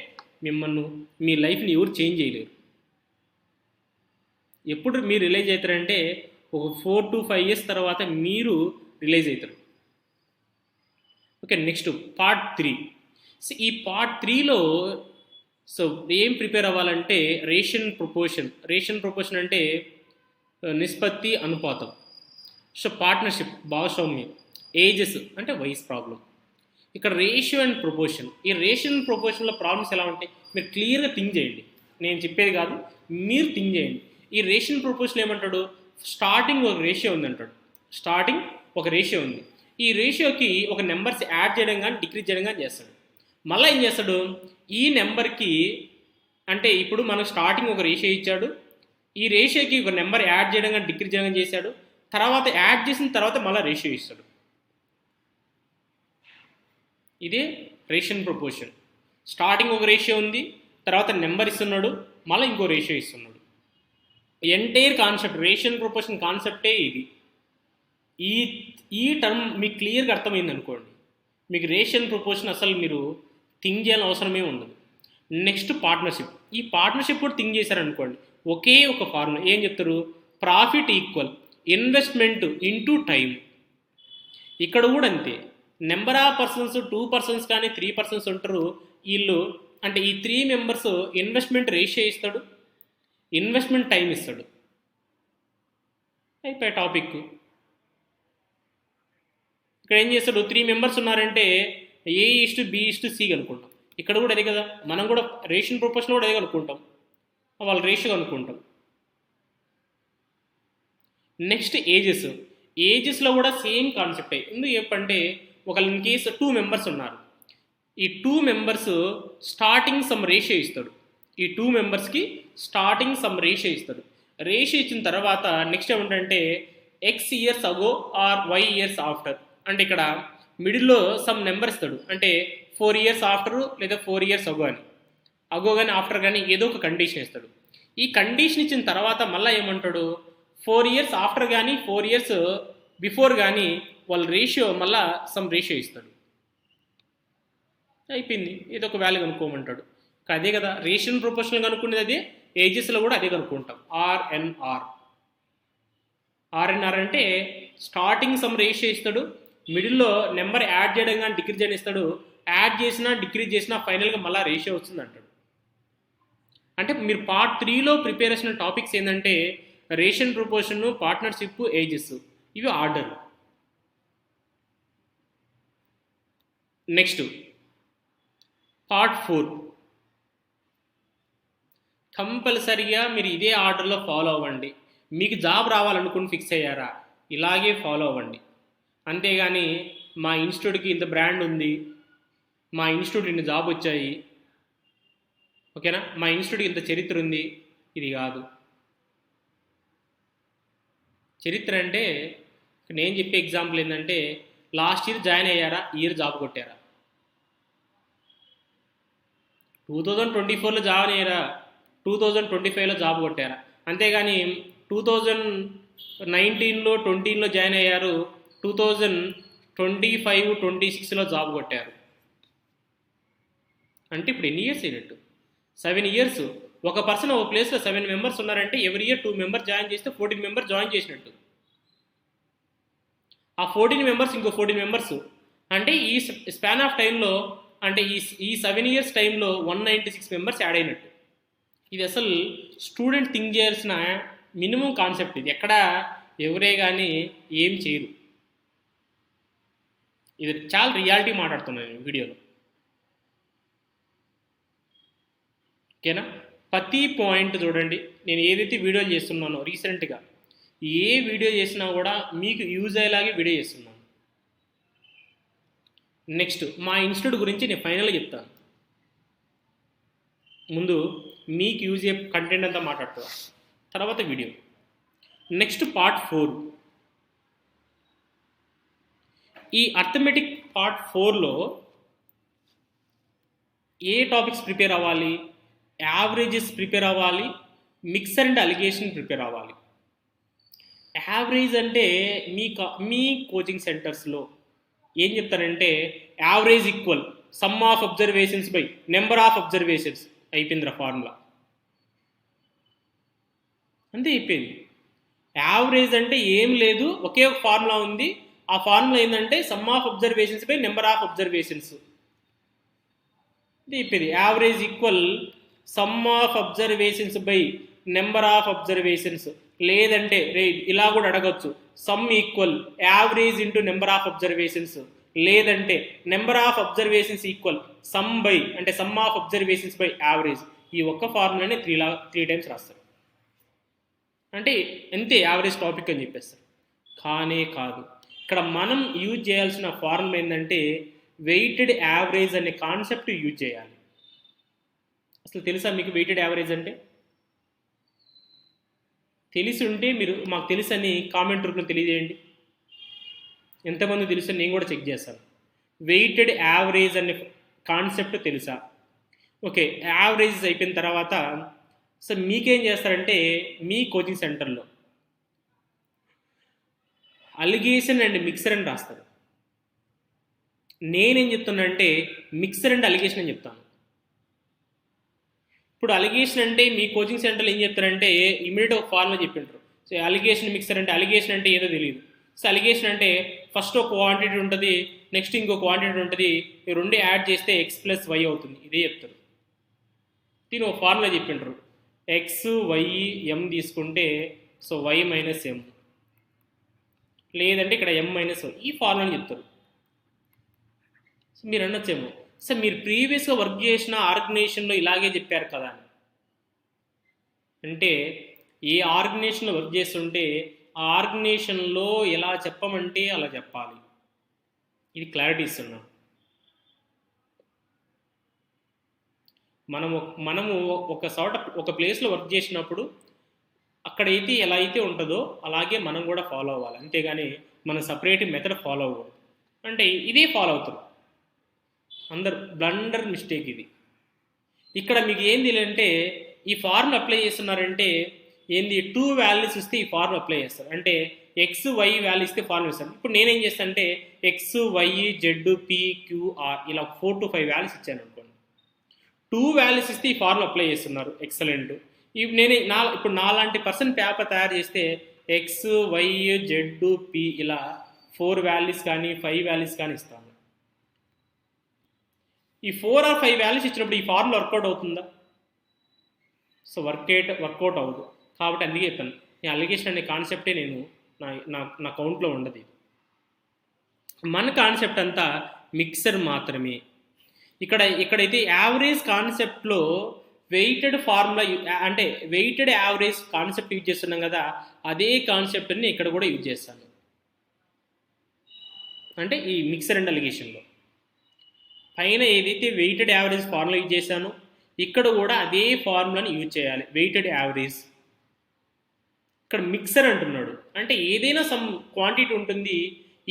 మిమ్మల్ని, మీ లైఫ్ని ఎవరు చేంజ్ చేయలేరు. ఎప్పుడు మీరు రిలైజ్ అవుతారంటే ఒక 4 to 5 years తర్వాత మీరు రిలైజ్ అవుతారు. Okay, next part 3. సో ఈ పార్ట్ 3లో ఏం ప్రిపేర్ అవ్వాలంటే రేషన్ ప్రపోర్షన్ అంటే నిష్పత్తి, అనుపాతం. సో పార్ట్నర్షిప్, భాగస్వామ్యం, ఏజెస్ అంటే వయసు ప్రాబ్లం. ఇక్కడ రేషియో అండ్ ప్రపోర్షన్. ఈ రేషన్ ప్రపోర్షన్లో ప్రాబ్లమ్స్ ఎలా ఉంటాయి మీరు క్లియర్గా థింక్ చేయండి. నేను చెప్పేది కాదు, మీరు థింక్ చేయండి. ఈ రేషన్ ప్రపోర్షన్ ఏమంటాడు, స్టార్టింగ్ ఒక రేషియో ఉంది. ఈ రేషియోకి ఒక నెంబర్స్ యాడ్ చేయడం కానీ డిక్రీజ్ చేయడం కానీ చేస్తాడు. మళ్ళీ ఏం చేస్తాడు, ఈ నెంబర్కి అంటే ఇప్పుడు మనకు స్టార్టింగ్ ఒక రేషియో ఇచ్చాడు, ఈ రేషియోకి ఒక నెంబర్ యాడ్ చేయడం కానీ డిక్రీజ్ చేయడం కానీ చేశాడు, తర్వాత యాడ్ చేసిన తర్వాత మళ్ళీ రేషియో ఇస్తాడు. ఇదే రేషన్ ప్రపోర్షన్. స్టార్టింగ్ ఒక రేషియో ఉంది, తర్వాత నెంబర్ ఇస్తున్నాడు, మళ్ళీ ఇంకో రేషియో ఇస్తున్నాడు. ఎంటైర్ కాన్సెప్ట్, రేషన్ ప్రపోర్షన్ కాన్సెప్టే ఇది. ఈ టర్మ్ మీకు క్లియర్గా అర్థమైంది అనుకోండి, మీకు రేషియల్ ప్రపోర్షన్ అసలు మీరు థింక్ చేయాల్సిన అవసరమే ఉండదు. Next partnership. ఈ పార్ట్నర్షిప్ కూడా థింక్ చేశారనుకోండి, ఒకే ఒక ఫార్ములా ఏం చెప్తారు, profit equal investment into time. ఇక్కడ కూడా అంతే, నెంబర్ ఆఫ్ పర్సన్స్ 2 పర్సన్స్ కానీ 3 పర్సన్స్ ఉంటారు. వీళ్ళు అంటే ఈ 3 మెంబర్స్ ఇన్వెస్ట్మెంట్ రేషియో ఇస్తాడు, ఇన్వెస్ట్మెంట్ టైం ఇస్తాడు, అయిపోయి టాపిక్. ఇక్కడ ఏం చేస్తాడు, 3 మెంబర్స్ ఉన్నారంటే A:B:C కనుక్కుంటాం. ఇక్కడ కూడా అదే కదా, మనం కూడా రేషియల్ ప్రపోర్షన్ కూడా అదే కనుక్కుంటాం, వాళ్ళ రేషియో కనుక్కుంటాం. Next ages. ఏజెస్లో కూడా సేమ్ కాన్సెప్టే. ఎందుకు చెప్పంటే ఒకళ్ళు ఇన్ కేసు 2 మెంబర్స్ ఉన్నారు, ఈ 2 మెంబర్స్ స్టార్టింగ్ సమ్ రేషియో ఇస్తాడు, ఈ 2 మెంబర్స్కి స్టార్టింగ్ సమ్ రేషియో ఇస్తాడు. రేషియో ఇచ్చిన తర్వాత నెక్స్ట్ ఏమిటంటే X years ago or Y years after, అంటే ఇక్కడ మిడిల్లో సమ్ నెంబర్ ఇస్తాడు, అంటే 4 ఇయర్స్ ఆఫ్టర్ లేదా 4 ఇయర్స్ అగో అని, అగో కానీ ఆఫ్టర్ కానీ ఏదో ఒక కండిషన్ ఇస్తాడు. ఈ కండిషన్ ఇచ్చిన తర్వాత మళ్ళీ ఏమంటాడు, 4 ఇయర్స్ ఆఫ్టర్ కానీ 4 ఇయర్స్ బిఫోర్ కానీ వాళ్ళ రేషియో మళ్ళీ సమ్ రేషియో ఇస్తాడు. అయిపోయింది, ఏదో ఒక వాల్యూ కనుక్కోమంటాడు. అదే కదా రేషియల్ ప్రపోర్షనల్ కనుక్కునేది, అదే ఏజెస్లో కూడా అదే కనుక్కుంటాం. ఆర్ఎన్ఆర్ అంటే స్టార్టింగ్ సమ్ రేషియో ఇస్తాడు, మిడిల్లో నెంబర్ యాడ్ చేయడం కానీ డిక్రీజ్ చేయడం ఇస్తాడు, యాడ్ చేసినా డిక్రీజ్ చేసినా ఫైనల్గా మళ్ళీ రేషియో వస్తుంది అంటాడు. అంటే మీరు పార్ట్ 3లో ప్రిపేర్ చేసిన టాపిక్స్ ఏంటంటే రేషియల్ ప్రపోర్షన్, పార్ట్నర్షిప్, ఏజెస్, ఇవి ఆర్డర్. నెక్స్ట్ పార్ట్ 4 కంపల్సరిగా మీరు ఇదే ఆర్డర్లో ఫాలో అవ్వండి. మీకు జాబ్ రావాలనుకుని ఫిక్స్ అయ్యారా, ఇలాగే ఫాలో అవ్వండి. అంతేగాని మా ఇన్స్టిట్యూట్కి ఇంత బ్రాండ్ ఉంది, మా ఇన్స్టిట్యూట్ ఇన్ని జాబ్ వచ్చాయి, ఓకేనా, మా ఇన్స్టిట్యూట్కి ఇంత చరిత్ర ఉంది, ఇది కాదు. చరిత్ర అంటే నేను చెప్పే ఎగ్జాంపుల్ ఏంటంటే లాస్ట్ ఇయర్ జాయిన్ అయ్యారా, ఇయర్ జాబ్ కొట్టారా, 2024లో జాయిన్ అయ్యారా, 2025లో జాబ్ కొట్టారా. అంతేగాని 2019లో 20లో జాయిన్ అయ్యారు, 2025-26లో జాబ్ కొట్టారు అంటే ఇప్పుడు ఎన్ని ఇయర్స్ అయినట్టు, 7 ఇయర్స్. ఒక పర్సన్ ఒక ప్లేస్లో 7 మెంబర్స్ ఉన్నారంటే ఎవ్రీ ఇయర్ 2 మెంబర్స్ జాయిన్ చేస్తే 14 మెంబర్స్ జాయిన్ చేసినట్టు. ఆ 14 మెంబర్స్ ఇంకో 14 మెంబర్స్ అంటే ఈ స్పాన్ ఆఫ్ టైంలో, అంటే ఈ 7 ఇయర్స్ టైంలో 196 మెంబర్స్ యాడ్ అయినట్టు. ఇది అసలు స్టూడెంట్ థింక్ చేయాల్సిన మినిమం కాన్సెప్ట్. ఇది ఎక్కడ ఎవరే కానీ ఏం చేయరు. ఇది చాలా రియాలిటీ మాట్లాడుతున్నాను నేను వీడియోలో, ఓకేనా. ప్రతి పాయింట్ చూడండి, నేను ఏదైతే వీడియోలు చేస్తున్నానో రీసెంట్గా ఏ వీడియో చేసినా కూడా మీకు యూజ్ అయ్యేలాగే వీడియో చేస్తున్నాను. నెక్స్ట్ మా ఇన్స్టిట్యూట్ గురించి నేను ఫైనల్గా చెప్తాను. ముందు మీకు యూజ్ అయ్యే కంటెంట్ అంతా మాట్లాడుతా, తర్వాత వీడియో. Next part 4. ఈ అర్థమెటిక్ పార్ట్ 4లో ఏ టాపిక్స్ ప్రిపేర్ అవ్వాలి, యావరేజెస్ ప్రిపేర్ అవ్వాలి, మిక్సర్ అండ్ అలిగేషన్ ప్రిపేర్ అవ్వాలి. యావరేజ్ అంటే మీ కోచింగ్ సెంటర్స్లో ఏం చెప్తారంటే average equal sum of observations by number of observations, అయిపోయిందిరా ఫార్ములా, అంతే అయిపోయింది. యావరేజ్ అంటే ఏం లేదు, ఒకే ఒక ఫార్ములా ఉంది. ఆ ఫార్ములా ఏంటంటే sum of observations by number of observations, ఇది అయిపోయింది. Average equal sum of observations by number of observations, లేదంటే ఇలా కూడా అడగచ్చు, sum equal average into number of observations, లేదంటే number of observations equal sum by అంటే sum of observations by average. ఈ ఒక్క ఫార్ములానే 3 టైమ్స్ రాస్తారు, అంటే ఎంతే యావరేజ్ టాపిక్ అని చెప్పేస్తారు. కానే కాదు, ఇక్కడ మనం యూజ్ చేయాల్సిన ఫార్ములా ఏంటంటే వెయిటెడ్ యావరేజ్ అనే కాన్సెప్ట్ యూజ్ చేయాలి. అసలు తెలుసా మీకు వెయిటెడ్ యావరేజ్ అంటే? తెలిసి ఉంటే మీరు మాకు తెలుసని కామెంట్ రూపంలో తెలియజేయండి. ఎంతమంది తెలుసు నేను కూడా చెక్ చేస్తాను. వెయిటెడ్ యావరేజ్ అనే కాన్సెప్ట్ తెలుసా? ఓకే, యావరేజెస్ అయిపోయిన తర్వాత సో మీకేం చేస్తారంటే మీ కోచింగ్ సెంటర్లో అలిగేషన్ అండ్ మిక్సర్ అని రాస్తారు. నేనేం చెప్తున్నా అంటే మిక్సర్ అండ్ అలిగేషన్ అని చెప్తాను. ఇప్పుడు అలిగేషన్ అంటే మీ కోచింగ్ సెంటర్లో ఏం చెప్తారంటే ఇమీడియట్ ఒక ఫార్ములా చెప్పింటారు. సో అలిగేషన్ మిక్సర్ అంటే అలిగేషన్ అంటే ఏదో తెలియదు. సో అలిగేషన్ అంటే ఫస్ట్ ఒక క్వాంటిటీ ఉంటుంది, నెక్స్ట్ ఇంకో క్వాంటిటీ ఉంటుంది, ఈ రెండు యాడ్ చేస్తే ఎక్స్ ప్లస్ వై అవుతుంది, ఇదే చెప్తారు. దీని ఒక ఫార్ములా చెప్పింటారు, ఎక్స్ వై ఎం తీసుకుంటే సో వై మైనస్ ఎం, లేదంటే ఇక్కడ ఎం మైనస్ వై, ఈ ఫార్ములాని చెప్తారు. సో మీరు అనొచ్చేమో సార్ మీరు ప్రీవియస్గా వర్క్ చేసిన ఆర్గనైజేషన్లో ఇలాగే చెప్పారు కదా అని. అంటే ఏ ఆర్గనైజేషన్లో వర్క్ చేస్తుంటే ఆ ఆర్గనైజేషన్లో ఎలా చెప్పమంటే అలా చెప్పాలి, ఇది క్లారిటీ ఇస్తున్నాం. మనము ఒక ప్లేస్లో వర్క్ చేసినప్పుడు అక్కడైతే ఎలా అయితే ఉంటుందో అలాగే మనం కూడా ఫాలో అవ్వాలి, అంతేగాని మనం సపరేట్ మెథడ్ ఫాలో అవ్వకూడదు. అంటే ఇదే ఫాలో అవుతారు అందరు, బ్లండర్ మిస్టేక్ ఇది. ఇక్కడ మీకు ఏంది అంటే ఈ ఫార్ములా అప్లై చేస్తున్నారంటే ఏంది, 2 వాల్యూస్ ఇస్తే ఈ ఫార్ములా అప్లై చేస్తారు. అంటే ఎక్స్ వై వాల్యూ ఇస్తే ఫార్ములా ఇస్తాను. ఇప్పుడు నేనేం చేస్తాను అంటే X Y Z P Q R ఇలా 4 to 5 వాల్యూస్ ఇచ్చాను అనుకోండి. 2 వాల్యూస్ ఇస్తే ఈ ఫార్ములా అప్లై చేస్తున్నారు, ఎక్సలెంట్. ఇప్పుడు నాలాంటి పర్సన్ పేపర్ తయారు చేస్తే ఎక్స్ వై జెడ్ పి ఇలా 4 వాల్యూస్ కానీ 5 వాల్యూస్ కానీ ఇస్తాను. ఈ 4 or 5 వాల్యూస్ ఇచ్చినప్పుడు ఈ ఫార్ములా వర్కౌట్ అవుతుందా? సో వర్కౌట్ అవ్వదు. కాబట్టి అందుకే చెప్పాను, ఈ అలిగేషన్ అనే కాన్సెప్టే నేను నా కౌంట్లో ఉండదు. మన కాన్సెప్ట్ అంతా మిక్సర్ మాత్రమే. ఇక్కడైతే యావరేజ్ కాన్సెప్ట్లో వెయిటెడ్ ఫార్ములా అంటే వెయిటెడ్ యావరేజ్ కాన్సెప్ట్ యూజ్ చేస్తున్నాం కదా, అదే కాన్సెప్ట్ని ఇక్కడ కూడా యూజ్ చేస్తాను. అంటే ఈ మిక్సర్ అండ్ అలిగేషన్లో పైన ఏదైతే వెయిటెడ్ యావరేజ్ ఫార్ములా యూజ్ చేశానో ఇక్కడ కూడా అదే ఫార్ములాని యూజ్ చేయాలి, వెయిటెడ్ యావరేజ్. ఇక్కడ మిక్సర్ అంటున్నాడు అంటే ఏదైనా సమ్ క్వాంటిటీ ఉంటుంది,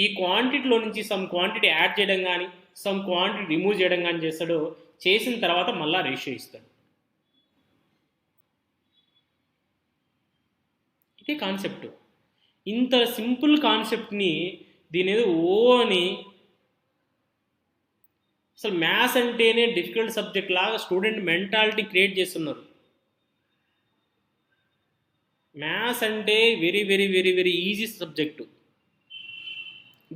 ఈ క్వాంటిటీలో నుంచి సమ్ క్వాంటిటీ యాడ్ చేయడం కానీ సమ్ క్వాంటిటీ రిమూవ్ చేయడం కానీ చేస్తాడు, చేసిన తర్వాత మళ్ళీ రేషియో ఇస్తాడు. ఇదే కాన్సెప్ట్. ఇంత సింపుల్ కాన్సెప్ట్ని దీని ఏదో అని అసలు మ్యాథ్స్ అంటేనే డిఫికల్ట్ సబ్జెక్ట్ లాగా స్టూడెంట్ మెంటాలిటీ క్రియేట్ చేస్తున్నారు. మ్యాథ్స్ అంటే very very very very easy subject,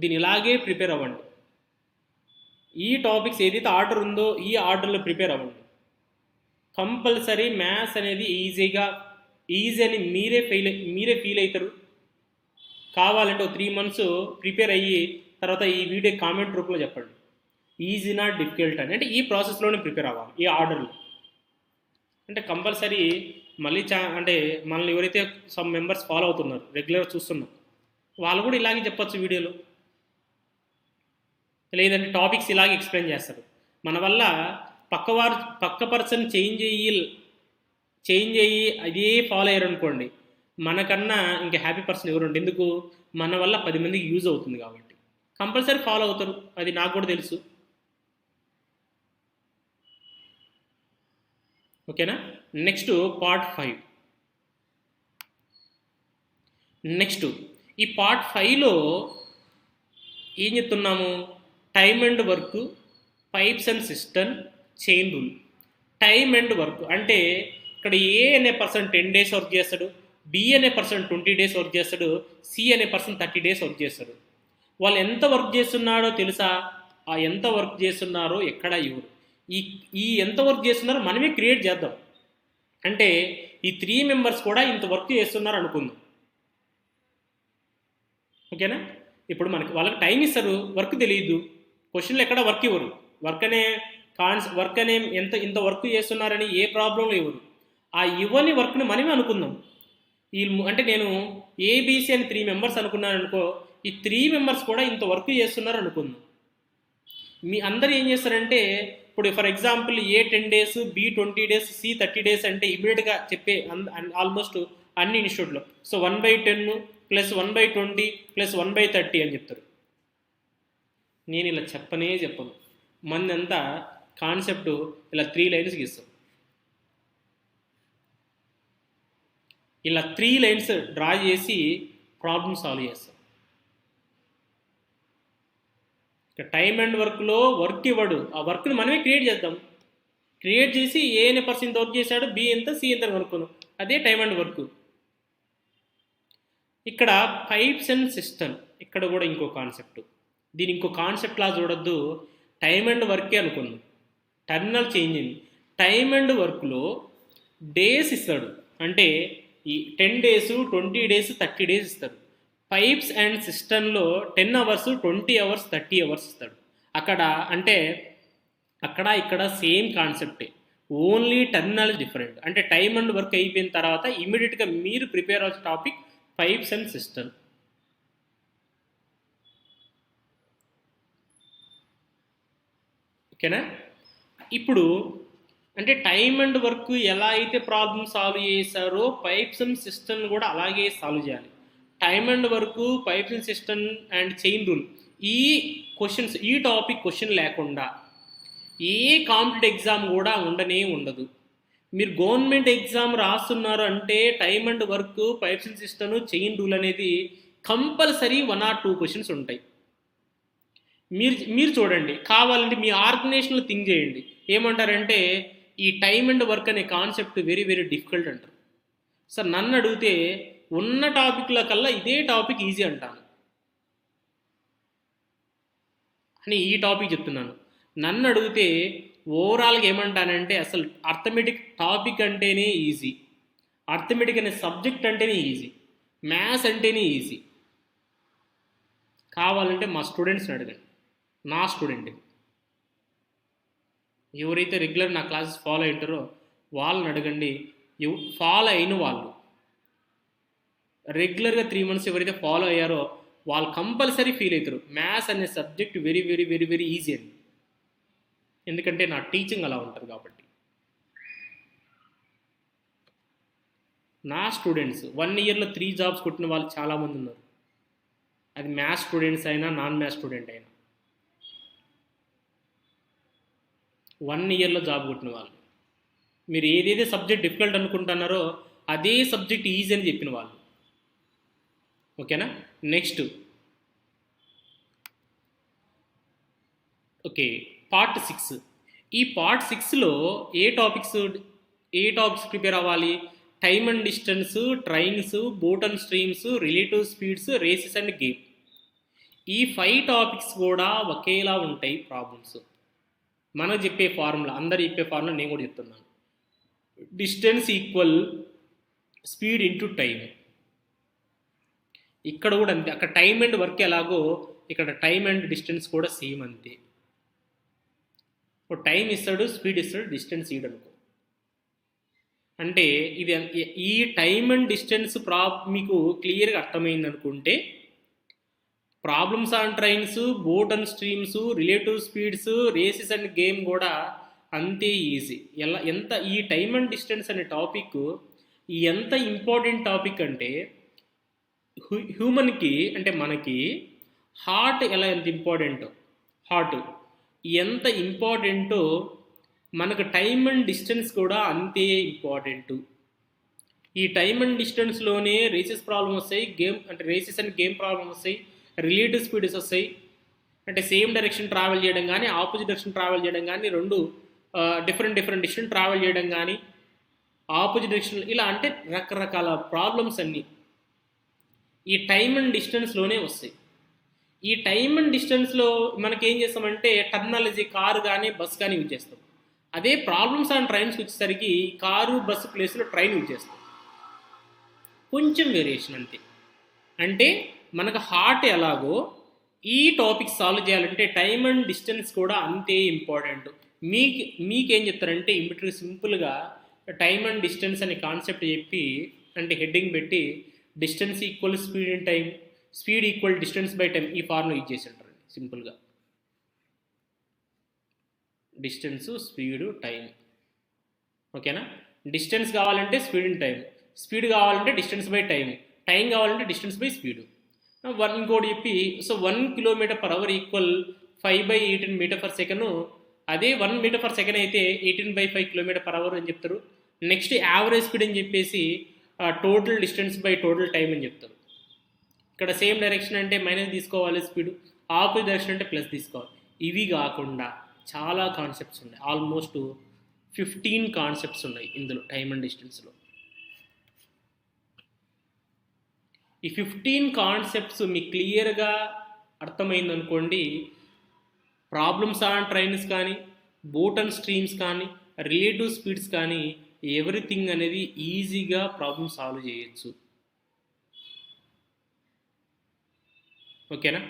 దీని ఇలాగే ప్రిపేర్ అవ్వండి. ఈ టాపిక్స్ ఏదైతే ఆర్డర్ ఉందో ఈ ఆర్డర్లో ప్రిపేర్ అవ్వండి. కంపల్సరీ మ్యాథ్స్ అనేది ఈజీ అని మీరే ఫీల్ అవుతారు. కావాలంటే 3 months ప్రిపేర్ అయ్యి తర్వాత ఈ వీడియో కామెంట్ రూపంలో చెప్పండి, ఈజీ నాట్ డిఫికల్ట్ అని. అంటే ఈ ప్రాసెస్లోనే ప్రిపేర్ అవ్వాలి, ఈ ఆర్డర్లో. అంటే కంపల్సరీ మళ్ళీ అంటే మనల్ని ఎవరైతే సమ్ మెంబర్స్ ఫాలో అవుతున్నారు, రెగ్యులర్ చూస్తున్నారు, వాళ్ళు కూడా ఇలాగే చెప్పచ్చు వీడియోలో, లేదంటే టాపిక్స్ ఇలాగే ఎక్స్ప్లెయిన్ చేస్తారు. మన వల్ల పక్క పర్సన్ చేంజ్ అయ్యి అదే ఫాలో అయ్యారు అనుకోండి, మనకన్నా ఇంకా హ్యాపీ పర్సన్ ఎవరు ఎందుకు, మన వల్ల 10 మందికి యూజ్ అవుతుంది కాబట్టి కంపల్సరీ ఫాలో అవుతారు, అది నాకు కూడా తెలుసు. ఓకేనా. Next part 5. నెక్స్ట్ ఈ పార్ట్ 5లో ఏం చెప్తున్నాము, time and work, pipes and system, chain rule. Time and work అంటే ఇక్కడ ఏ అనే పర్సన్ 10 days వర్క్ చేస్తాడు, బి అనే పర్సన్ 20 days వర్క్ చేస్తాడు, సి అనే పర్సన్ 30 days వర్క్ చేస్తాడు. వాళ్ళు ఎంత వర్క్ చేస్తున్నాడో తెలుసా, ఆ ఎంత వర్క్ చేస్తున్నారో ఎక్కడ ఇవ్వరు. ఈ ఎంత వర్క్ చేస్తున్నారో మనమే క్రియేట్ చేద్దాం. అంటే ఈ 3 members కూడా ఇంత వర్క్ చేస్తున్నారు అనుకుందాం, ఓకేనా. ఇప్పుడు వాళ్ళకి టైం ఇస్తారు, వర్క్ తెలియదు, క్వశ్చన్లు ఎక్కడ వర్క్ ఇవ్వరు, వర్క్ అనే ఇంత వర్క్ చేస్తున్నారని ఏ ప్రాబ్లంలో ఇవ్వరు. ఆ ఇవ్వని వర్క్ని మనమే అనుకుందాం. అంటే నేను ఏబిసి అని 3 members అనుకున్నాను అనుకో, ఈ 3 members కూడా ఇంత వర్క్ చేస్తున్నారు అనుకుందాం. మీ అందరు ఏం చేస్తారంటే ఇప్పుడు for example A 10 days, B 20 days, C 30 days అంటే ఇమీడియట్గా చెప్పే ఆల్మోస్ట్ అన్ని ఇన్స్టిట్యూట్లో సో 1/10 + 1/20 + 1/30 అని చెప్తారు. నేను ఇలా చెప్పను, మంది అంతా కాన్సెప్ట్ ఇలా 3 lines గీస్తాం, ఇలా 3 lines డ్రా చేసి ప్రాబ్లమ్ సాల్వ్ చేస్తాం. టైమ్ అండ్ వర్క్లో వర్క్ ఇవ్వడు, ఆ వర్క్ని మనమే క్రియేట్ చేద్దాం. క్రియేట్ చేసి ఏ అనే పర్సన్ ఇంత వర్క్ చేశాడు, బి ఎంత, సి ఎంత కనుక్కోను. అదే టైమ్ అండ్ వర్క్. ఇక్కడ పైప్స్ అండ్ సిస్టమ్, ఇక్కడ కూడా ఇంకో కాన్సెప్ట్. దీని ఇంకో కాన్సెప్ట్ లా చూడొద్దు, టైమ్ అండ్ వర్కే అనుకున్నాం. టర్మినల్ చేంజ్ అయింది. టైమ్ అండ్ వర్క్లో డేస్ ఇస్తాడు, అంటే ఈ 10 days 20 days 30 days ఇస్తాడు. పైప్స్ అండ్ సిస్టంలో 10 hours 20 hours 30 hours ఇస్తాడు. అక్కడ అంటే అక్కడ ఇక్కడ సేమ్ కాన్సెప్టే, ఓన్లీ టర్మినాలజీ డిఫరెంట్. అంటే టైమ్ అండ్ వర్క్ అయిపోయిన తర్వాత ఇమీడియట్గా మీరు ప్రిపేర్ అవ్వాల్సిన టాపిక్ పైప్స్ అండ్ సిస్టమ్. ఓకేనా? ఇప్పుడు అంటే టైమ్ అండ్ వర్క్ ఎలా అయితే ప్రాబ్లమ్ సాల్వ్ చేశారో పైప్స్ అండ్ సిస్టమ్ కూడా అలాగే సాల్వ్ చేయాలి. Time and work, pipes and system and chain rule, ఈ క్వశ్చన్స్, ఈ టాపిక్ క్వశ్చన్ లేకుండా ఏ కాంపిటేటివ్ ఎగ్జామ్ కూడా ఉండనే ఉండదు. మీరు గవర్నమెంట్ ఎగ్జామ్ రాస్తున్నారు అంటే time and work, pipes and system, chain rule అనేది కంపల్సరీ 1 or 2 క్వశ్చన్స్ ఉంటాయి. మీరు చూడండి, కావాలంటే మీ ఆర్గనైజేషన్లో థింక్ చేయండి. ఏమంటారంటే ఈ టైమ్ అండ్ వర్క్ అనే కాన్సెప్ట్ వెరీ వెరీ డిఫికల్ట్ అంటారు. సార్ నన్ను అడిగితే ఉన్న టాపిక్ల కల్లా ఇదే టాపిక్ ఈజీ అంటాను అని ఈ టాపిక్ చెప్తున్నాను. నన్ను అడిగితే ఓవరాల్గా ఏమంటానంటే అసలు అర్థమెటిక్ టాపిక్ అంటేనే ఈజీ, అర్థమెటిక్ అనే సబ్జెక్ట్ అంటేనే ఈజీ, మ్యాథ్స్ అంటేనే ఈజీ. కావాలంటే మా స్టూడెంట్స్ని అడగండి, నా స్టూడెంట్ ఎవరైతే రెగ్యులర్ నా క్లాసెస్ ఫాలో అవుతారో వాళ్ళని అడగండి. ఫాలో అయిన వాళ్ళు రెగ్యులర్గా 3 months ఎవరైతే ఫాలో అయ్యారో వాళ్ళు కంపల్సరీ ఫీల్ అవుతారు మ్యాథ్స్ అనే subject very very very very easy అని. ఎందుకంటే నా టీచింగ్ అలా ఉంటుంది కాబట్టి. నా స్టూడెంట్స్ 1 yearలో 3 jobs కొట్టిన వాళ్ళు చాలామంది ఉన్నారు. అది మ్యాథ్స్ స్టూడెంట్స్ అయినా నాన్ మ్యాథ్స్ స్టూడెంట్ అయినా 1 yearలో జాబ్ కొట్టిన వాళ్ళు. మీరు ఏదైతే సబ్జెక్ట్ డిఫికల్ట్ అనుకుంటున్నారో అదే సబ్జెక్ట్ ఈజీ అని చెప్పిన వాళ్ళు. ఓకేనా? Next okay, part 6. ఈ పార్ట్ 6లో ఏ టాపిక్స్ ప్రిపేర్ అవ్వాలి? Time and distance, trains, boat and streams, relative speeds, races and game. ఈ 5 టాపిక్స్ కూడా ఒకేలా ఉంటాయి ప్రాబ్లమ్స్. మనం చెప్పే ఫార్ములా, అందరు చెప్పే ఫార్ములా నేను కూడా చెప్తున్నాను. Distance equal speed into time. ఇక్కడ కూడా అంతే, అక్కడ టైమ్ అండ్ వర్క్ ఎలాగో ఇక్కడ టైమ్ అండ్ డిస్టెన్స్ కూడా సేమ్ అంతే. టైం ఇస్తాడు, స్పీడ్ ఇస్తాడు, డిస్టెన్స్ ఇయ్యడు అనుకో. అంటే ఇది ఈ టైమ్ అండ్ డిస్టెన్స్ మీకు క్లియర్గా అర్థమైంది అనుకుంటే problems on trains, boat and streams, relative speeds, races and game కూడా అంతే ఈజీ. ఎంత ఈ టైమ్ అండ్ డిస్టెన్స్ అనే టాపిక్ ఎంత ఇంపార్టెంట్ టాపిక్ అంటే హ్యూమన్కి, అంటే మనకి హార్ట్ ఎంత ఇంపార్టెంటో, హార్ట్ ఎంత ఇంపార్టెంటో మనకు టైమ్ అండ్ డిస్టెన్స్ కూడా అంతే ఇంపార్టెంట్. ఈ టైమ్ అండ్ డిస్టెన్స్లోనే రేసెస్ ప్రాబ్లమ్ వస్తాయి, గేమ్ అంటే రేసెస్ అండ్ గేమ్ ప్రాబ్లమ్ వస్తాయి, రిలేటివ్ స్పీడ్స్ వస్తాయి. అంటే సేమ్ డైరెక్షన్ ట్రావెల్ చేయడం కానీ, ఆపోజిట్ డైరెక్షన్ ట్రావెల్ చేయడం కానీ, రెండు డిఫరెంట్ డిస్టెన్స్ ట్రావెల్ చేయడం కానీ, ఆపోజిట్ డైరెక్షన్, ఇలా అంటే రకరకాల ప్రాబ్లమ్స్ అన్నీ ఈ టైమ్ అండ్ డిస్టెన్స్లోనే వస్తాయి. ఈ టైమ్ అండ్ డిస్టెన్స్లో మనకి ఏం చేస్తామంటే టర్మినాలజీ కారు కానీ బస్ కానీ యూజ్ చేస్తాం. అదే ప్రాబ్లమ్స్ ఆన్ ట్రైన్స్కి వచ్చేసరికి కారు బస్సు ప్లేస్లో ట్రైన్ యూజ్ చేస్తాం. కొంచెం వేరియేషన్ అంతే. అంటే మనకు హార్ట్ ఎలాగో ఈ టాపిక్ సాల్వ్ చేయాలంటే టైమ్ అండ్ డిస్టెన్స్ కూడా అంతే ఇంపార్టెంట్. మీకేం చెప్తారంటే ఇమిటరీ సింపుల్గా టైమ్ అండ్ డిస్టెన్స్ అనే కాన్సెప్ట్ చెప్పి, అంటే హెడ్డింగ్ పెట్టి distance equal speed in time, speed equal distance by time, ఈ ఫార్ములా యూజ్ చేసి ఉంటారు సింపుల్గా. Distance, speed, time. ఓకేనా? డిస్టెన్స్ కావాలంటే స్పీడ్ ఇన్ టైం, స్పీడ్ కావాలంటే డిస్టెన్స్ బై టైం, టైం కావాలంటే డిస్టెన్స్ బై స్పీడ్. ఇంకోటి చెప్పి, సో 1 km/h ఈక్వల్ 5/18 m/s. అదే 1 m/s అయితే 18/5 km/h అని చెప్తారు. నెక్స్ట్ యావరేజ్ స్పీడ్ అని చెప్పేసి total distance by total time అని చెప్తారు. ఇక్కడ సేమ్ డైరెక్షన్ అంటే మైనస్ తీసుకోవాలి స్పీడ్, ఆపోజిట్ డైరెక్షన్ అంటే ప్లస్ తీసుకోవాలి. ఇవి కాకుండా చాలా కాన్సెప్ట్స్ ఉన్నాయి. ఆల్మోస్ట్ 15 కాన్సెప్ట్స్ ఉన్నాయి ఇందులో టైమ్ అండ్ డిస్టెన్స్లో. ఈ 15 కాన్సెప్ట్స్ మీకు క్లియర్గా అర్థమైందనుకోండి, ప్రాబ్లమ్స్ ఆన్ ట్రైన్స్ కానీ, బోట్ అండ్ స్ట్రీమ్స్ కానీ, రిలేటివ్ స్పీడ్స్ కానీ, ఎవ్రీథింగ్ అనేది ఈజీగా ప్రాబ్లమ్ సాల్వ్ చేయొచ్చు. ఓకేనా?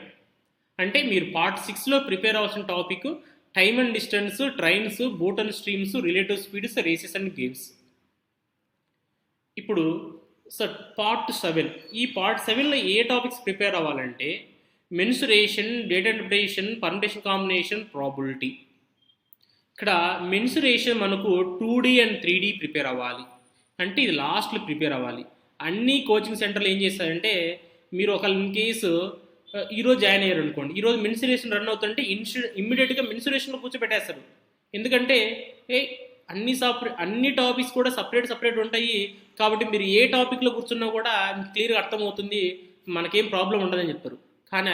అంటే మీరు పార్ట్ 6లో ప్రిపేర్ అవ్వాల్సిన topic time and distance, trains, boat and streams, relative speeds, races and games. ఇప్పుడు సార్ పార్ట్ 7, ఈ పార్ట్ 7లో ఏ టాపిక్స్ ప్రిపేర్ అవ్వాలంటే mensuration, data interpretation, permutation combination, probability. ఇక్కడ మెన్సురేషన్ మనకు 2D అండ్ 3D ప్రిపేర్ అవ్వాలి, అంటే ఇది లాస్ట్లో ప్రిపేర్ అవ్వాలి. అన్ని కోచింగ్ సెంటర్లు ఏం చేస్తారంటే, మీరు ఒక ఇన్ కేసు ఈరోజు జాయిన్ అయ్యారు అనుకోండి, ఈరోజు మెన్సురేషన్ రన్ అవుతుంటే ఇమ్మీడియట్గా మెన్సురేషన్లో కూర్చోబెట్టేస్తారు. ఎందుకంటే అన్ని టాపిక్స్ కూడా సపరేట్ ఉంటాయి కాబట్టి మీరు ఏ టాపిక్లో కూర్చున్నా కూడా క్లియర్గా అర్థమవుతుంది, మనకేం ప్రాబ్లం ఉండదని చెప్తారు. కానీ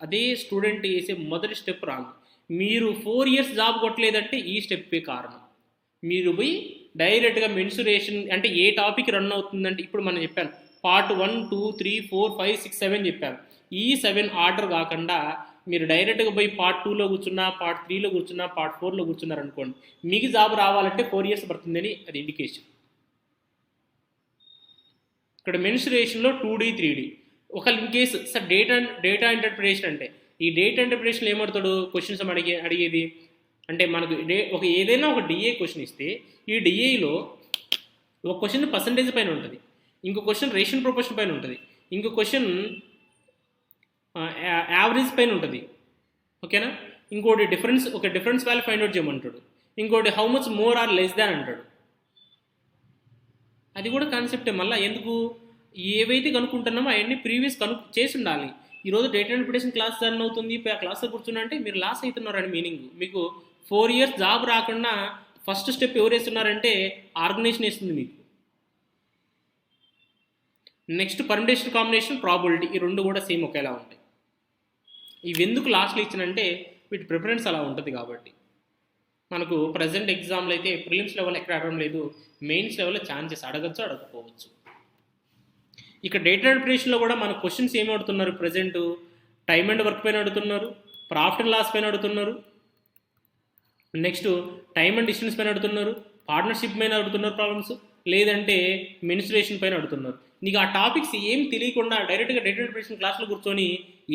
అదే స్టూడెంట్ వేసే మొదటి స్టెప్ రాంగ్. మీరు 4 years జాబ్ కొట్టలేదంటే ఈ స్టెప్పే కారణం. మీరు పోయి డైరెక్ట్గా మెన్సురేషన్ అంటే ఏ టాపిక్ రన్ అవుతుందంటే, ఇప్పుడు మనం చెప్పాను పార్ట్ 1, 2, 3, 4, 5, 6, 7 చెప్పాను. ఈ 7 ఆర్డర్ కాకుండా మీరు డైరెక్ట్గా పోయి పార్ట్ 2లో కూర్చున్నా, పార్ట్ 3లో కూర్చున్నా, పార్ట్ 4లో కూర్చున్నారనుకోండి, మీకు జాబ్ రావాలంటే 4 years పడుతుందని అది ఇండికేషన్. ఇక్కడ మెన్సురేషన్లో 2D 3D. ఒక in case sir data interpretation అంటే, ఈ డేటా ఇంటర్ప్రిటేషన్ ఏమవుతాడు క్వశ్చన్స్ అడిగేది అంటే, మనకు ఏదైనా ఒక డిఏ క్వశ్చన్ ఇస్తే ఈ డిఏలో ఒక క్వశ్చన్ పర్సంటేజ్ పైన ఉంటుంది, ఇంకో క్వశ్చన్ రేషన్ ప్రొపోర్షన్ పైన ఉంటుంది, ఇంకో క్వశ్చన్ యావరేజ్ పైన ఉంటుంది. ఓకేనా? ఇంకోటి డిఫరెన్స్ వాల్యూ ఫైండ్ అవుట్ చేయమంటాడు, ఇంకోటి how much more or less than అంటాడు. అది కూడా కాన్సెప్టే. మళ్ళీ ఎందుకు ఏవైతే కనుక్కుంటున్నామో అవన్నీ ప్రీవియస్ చేసి ఉండాలి. ఈరోజు డేటా ఇంటర్ప్రిటేషన్ క్లాస్ రన్ అవుతుంది, ఆ క్లాస్లో కూర్చున్నా అంటే మీరు లాస్ అవుతున్నారని మీనింగ్. మీకు 4 years జాబ్ రాకుండా ఫస్ట్ స్టెప్ ఎవరు వేస్తున్నారంటే ఆర్గనైజేషన్ వేస్తుంది మీకు. నెక్స్ట్ పర్ముటేషన్ కాంబినేషన్, ప్రాబిలిటీ, ఈ రెండు కూడా సేమ్ ఒకేలా ఉంటాయి. ఇవి ఎందుకు లాస్ట్లో ఇచ్చినంటే వీటి ప్రిఫరెన్స్ అలా ఉంటుంది కాబట్టి. మనకు ప్రజెంట్ ఎగ్జామ్లో అయితే ప్రిలిమ్స్ లెవెల్ ఎక్కడ అడగడం లేదు, మెయిన్స్ లెవెల్లో ఛాన్సెస్ అడగచ్చు, అడగకపోవచ్చు. ఇక డేటా ఇంటర్ప్రిటేషన్లో కూడా మన క్వశ్చన్స్ ఏమి అడుగుతున్నారు, ప్రజెంట్ టైమ్ అండ్ వర్క్ పైన అడుగుతున్నారు, ప్రాఫిట్ అండ్ లాస్ పైన అడుగుతున్నారు, నెక్స్ట్ టైమ్ అండ్ డిస్టెన్స్ పైన అడుగుతున్నారు, పార్ట్నర్షిప్ పైన అడుగుతున్నారు ప్రాబ్లమ్స్, లేదంటే మెన్సురేషన్ పైన అడుగుతున్నారు. నీకు ఆ టాపిక్స్ ఏం తెలియకుండా డైరెక్ట్గా డేటా ఇంటర్ప్రిటేషన్ క్లాస్లో కూర్చొని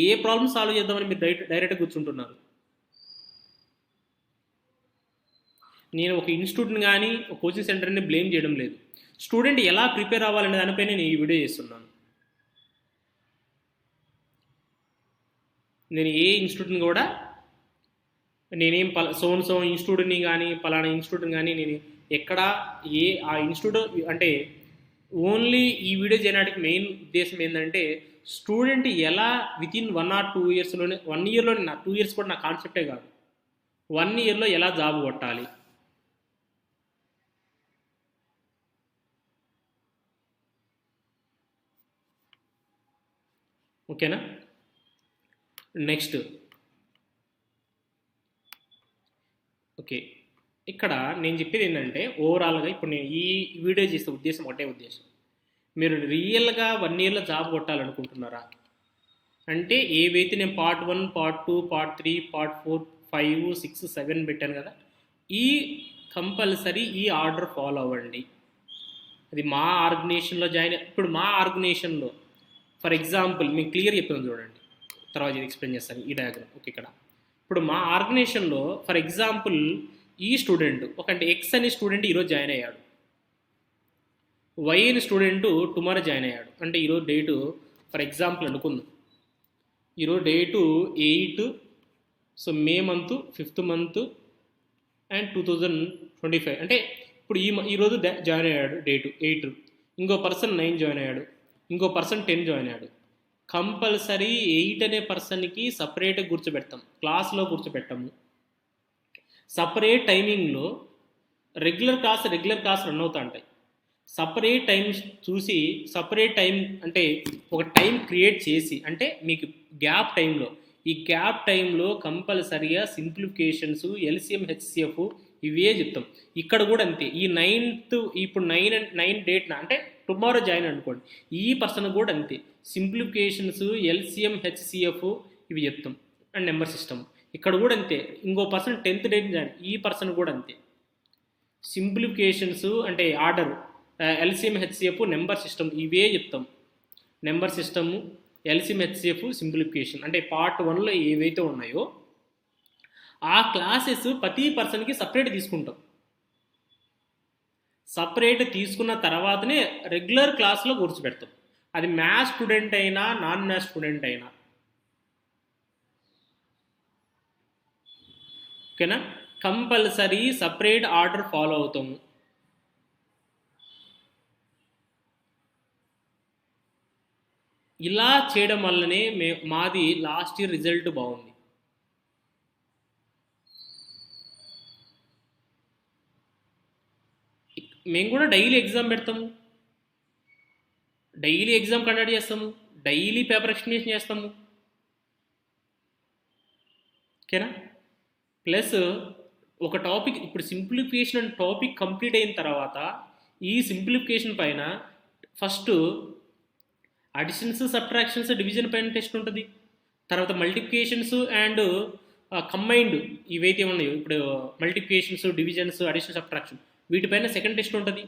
ఏ ప్రాబ్లమ్ సాల్వ్ చేద్దామని మీరు డైరెక్ట్గా కూర్చుంటున్నారు. నేను ఒక ఇన్స్టిట్యూట్ని కానీ ఒక కోచింగ్ సెంటర్ని బ్లేమ్ చేయడం లేదు, స్టూడెంట్ ఎలా ప్రిపేర్ అవ్వాలనే దానిపై నేను ఈ వీడియో చేస్తున్నాను. నేను ఏ ఇన్స్టిట్యూట్ని కూడా నేనేం సో ఇన్స్టిట్యూట్ని కానీ పలానా ఇన్స్టిట్యూట్ని కానీ నేను ఎక్కడ ఆ ఇన్స్టిట్యూట్ అంటే ఓన్లీ ఈ వీడియో చేయడానికి మెయిన్ ఉద్దేశం ఏంటంటే, స్టూడెంట్ ఎలా వితిన్ 1 or 2 yearsలోనే 1 yearలోనే, నా 2 years కూడా నా కాన్సెప్టే కాదు, 1 yearలో ఎలా జాబ్ కొట్టాలి. ఓకేనా? నెక్స్ట్ ఓకే, ఇక్కడ నేను చెప్పేది ఏంటంటే ఓవరాల్గా ఇప్పుడు నేను ఈ వీడియో చేసే ఉద్దేశం ఒకటే ఉద్దేశం, మీరు రియల్గా 1 yearలో జాబ్ కొట్టాలనుకుంటున్నారా అంటే ఏవైతే నేను పార్ట్ 1, పార్ట్ 2, పార్ట్ 3, పార్ట్ 4, 5, 6, 7 పెట్టాను కదా, ఈ కంపల్సరీ ఈ ఆర్డర్ ఫాలో అవ్వండి. అది మా ఆర్గనైజేషన్లో ఇప్పుడు మా ఆర్గనైజేషన్లో ఫర్ ఎగ్జాంపుల్ మీకు క్లియర్ చెప్తాను చూడండి, తర్వాత ఇది ఎక్స్ప్లెయిన్ చేస్తాను ఈ డయాగ్రామ్. ఓకే, ఇక్కడ ఇప్పుడు మా ఆర్గనైజేషన్లో ఫర్ ఎగ్జాంపుల్ ఈ స్టూడెంట్ అంటే ఎక్స్ అనే స్టూడెంట్ ఈరోజు జాయిన్ అయ్యాడు, వై అనే స్టూడెంట్ టుమారో జాయిన్ అయ్యాడు. అంటే ఈరోజు డేటు ఫర్ ఎగ్జాంపుల్ అనుకుందాం, ఈరోజు date 8, so May month 5th month and 2025. అంటే ఇప్పుడు ఈరోజు జాయిన్ అయ్యాడు డేటు 8, ఇంకో పర్సన్ 9 జాయిన్ అయ్యాడు, ఇంకో పర్సన్ 10 జాయిన్ అయ్యాడు. కంపల్సరీ 8 అనే పర్సన్కి సపరేట్గా కూర్చోబెడతాం, క్లాస్లో కూర్చోబెట్టాము. సపరేట్ టైమింగ్లో రెగ్యులర్ క్లాస్ రన్ అవుతూ ఉంటాయి. సపరేట్ టైం చూసి సపరేట్ టైం అంటే ఒక టైం క్రియేట్ చేసి, అంటే మీకు గ్యాప్ టైంలో ఈ గ్యాప్ టైంలో కంపల్సరిగా సింప్లిఫికేషన్స్, ఎల్సిఎం, హెచ్సిఎఫ్ ఇవే చెప్తాం. ఇక్కడ కూడా అంతే. ఈ 9th ఇప్పుడు 9 డేట్న అంటే టుమారో జాయిన్ అనుకోండి, ఈ పర్సన్ కూడా అంతే. సింప్లిఫికేషన్స్, ఎల్సిఎం, హెచ్సిఎఫ్ ఇవి చెప్తాం అండ్ నెంబర్ సిస్టమ్. ఇక్కడ కూడా అంతే. ఇంకో పర్సన్ 10th డేట్ జాయిన్, ఈ పర్సన్ కూడా అంతే. సింప్లిఫికేషన్స్ అంటే order, LCM, HCF, number system ఇవే చెప్తాం. Number system, LCM, HCF, simplification అంటే పార్ట్ 1లో ఏవైతే ఉన్నాయో ఆ క్లాసెస్ ప్రతి పర్సన్కి సపరేట్ తీసుకుంటాం. సపరేట్ తీసుకున్న తర్వాతనే రెగ్యులర్ క్లాస్లో కూర్చోబెడతాం. అది మ్యాథ్స్ స్టూడెంట్ అయినా నాన్ మ్యాథ్స్ స్టూడెంట్ అయినా. ఓకేనా? కంపల్సరీ సపరేట్ ఆర్డర్ ఫాలో అవుతాము. ఇలా చేయడం వల్లనే మాది లాస్ట్ ఇయర్ రిజల్ట్ బాగుంది. మేము కూడా డైలీ ఎగ్జామ్ పెడతాము, డైలీ ఎగ్జామ్ కండక్ట్ చేస్తాము, డైలీ పేపర్ ఎక్స్ప్లెనేషన్ చేస్తాము. ఓకేనా? ప్లస్ ఒక టాపిక్, ఇప్పుడు సింప్లిఫికేషన్ అనే టాపిక్ కంప్లీట్ అయిన తర్వాత ఈ సింప్లిఫికేషన్ పైన ఫస్ట్ అడిషన్స్, సబ్ట్రాక్షన్స్, డివిజన్ పైన టెస్ట్ ఉంటుంది. తర్వాత మల్టిప్లికేషన్స్ అండ్ కంబైన్డ్ ఇవైతే ఉన్నాయో ఇప్పుడు మల్టిప్లికేషన్స్, డివిజన్స్, అడిషన్, సబ్ట్రాక్షన్ వీటిపైన సెకండ్ టెస్ట్ ఉంటుంది.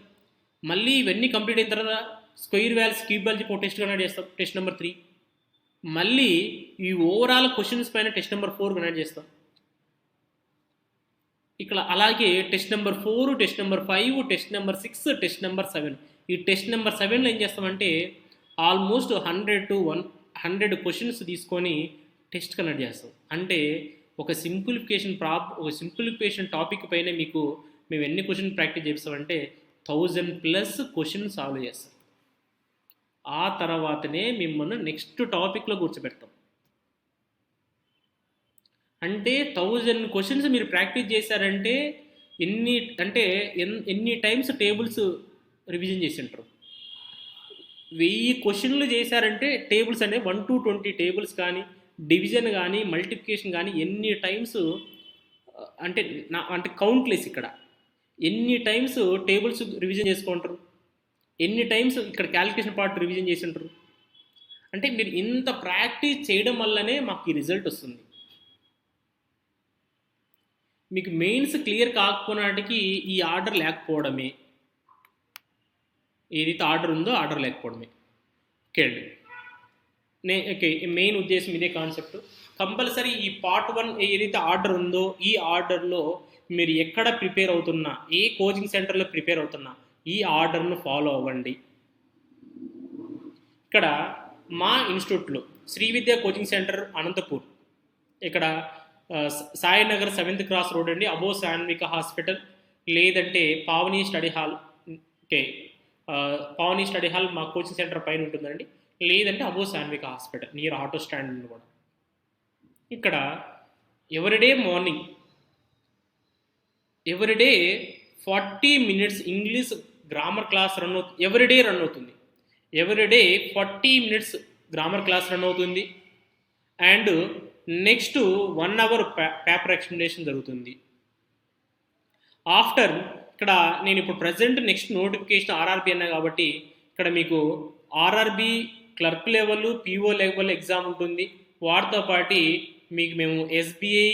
మళ్ళీ ఇవన్నీ కంప్లీట్ అయిన తర్వాత స్క్వేర్ వాల్యూస్, క్యూబ్ వాల్యూస్ ఒక టెస్ట్ కనెక్ట్ చేస్తాం, టెస్ట్ నెంబర్ 3. మళ్ళీ ఈ ఓవరాల్ క్వశ్చన్స్ పైన టెస్ట్ నెంబర్ 4 కనెక్ట్ చేస్తాం. ఇక్కడ అలాగే test number 4, test number 5, test number 6, test number 7. ఈ టెస్ట్ నెంబర్ 7లో ఏం చేస్తామంటే ఆల్మోస్ట్ 100 to 100 క్వశ్చన్స్ తీసుకొని టెస్ట్ కనెక్ట్ చేస్తాం. అంటే ఒక సింప్లిఫికేషన్ టాపిక్ పైన మీకు మేము ఎన్ని క్వశ్చన్ ప్రాక్టీస్ చేస్తామంటే 1000+ క్వశ్చన్ సాల్వ్ చేస్తాం. ఆ తర్వాతనే మిమ్మల్ని నెక్స్ట్ టాపిక్లో కూర్చోబెడతాం. అంటే 1000 క్వశ్చన్స్ మీరు ప్రాక్టీస్ చేశారంటే ఎన్ని టైమ్స్ టేబుల్స్ రివిజన్ చేసి ఉంటారు. 1000 క్వశ్చన్లు చేశారంటే టేబుల్స్ అనేవి 1 to 20 టేబుల్స్ కానీ, డివిజన్ కానీ, మల్టిప్లికేషన్ కానీ ఎన్ని టైమ్స్ అంటే కౌంట్లెస్. ఇక్కడ ఎన్ని టైమ్స్ టేబుల్స్ రివిజన్ చేసుకుంటారు, ఎన్ని టైమ్స్ ఇక్కడ క్యాలిక్యులేషన్ పార్ట్ రివిజన్ చేసి ఉంటారు. అంటే మీరు ఇంత ప్రాక్టీస్ చేయడం వల్లనే మాకు ఈ రిజల్ట్ వస్తుంది. మీకు మెయిన్స్ క్లియర్ కాకపోవడానికి ఈ ఆర్డర్ లేకపోవడమే, ఏదైతే ఆర్డర్ ఉందో ఆర్డర్ లేకపోవడమే. ఓకే అండి, మెయిన్ ఉద్దేశం ఇదే కాన్సెప్ట్. కంపల్సరీ ఈ పార్ట్ 1 ఏదైతే ఆర్డర్ ఉందో ఈ ఆర్డర్లో మీరు ఎక్కడ ప్రిపేర్ అవుతున్నా, ఏ కోచింగ్ సెంటర్లో ప్రిపేర్ అవుతున్నా ఈ ఆర్డర్ను ఫాలో అవ్వండి. ఇక్కడ మా ఇన్స్టిట్యూట్లో శ్రీ విద్యా కోచింగ్ సెంటర్ అనంతపూర్, ఇక్కడ సాయినగర్ 7th క్రాస్ రోడ్ అండి, అబో సాన్విక హాస్పిటల్, లేదంటే Pavani study hall. Okay, Pavani study hall మా కోచింగ్ సెంటర్ పైన ఉంటుందండి, లేదంటే అబో Sanvika hospital near auto stand ఉంది కూడా. ఇక్కడ everyday morning, everyday 40 minutes English grammar class everyday run అవుతుంది. Everyday 40 minutes grammar class run అవుతుంది. And next 1 hour paper explanation జరుగుతుంది. ఆఫ్టర్ ఇక్కడ నేను ఇప్పుడు ప్రజెంట్ నెక్స్ట్ నోటిఫికేషన్ ఆర్ఆర్బి అన్నా కాబట్టి ఇక్కడ మీకు RRB clerk level, PO level exam ఉంటుంది. వాటితో పాటు మీకు మేము SBI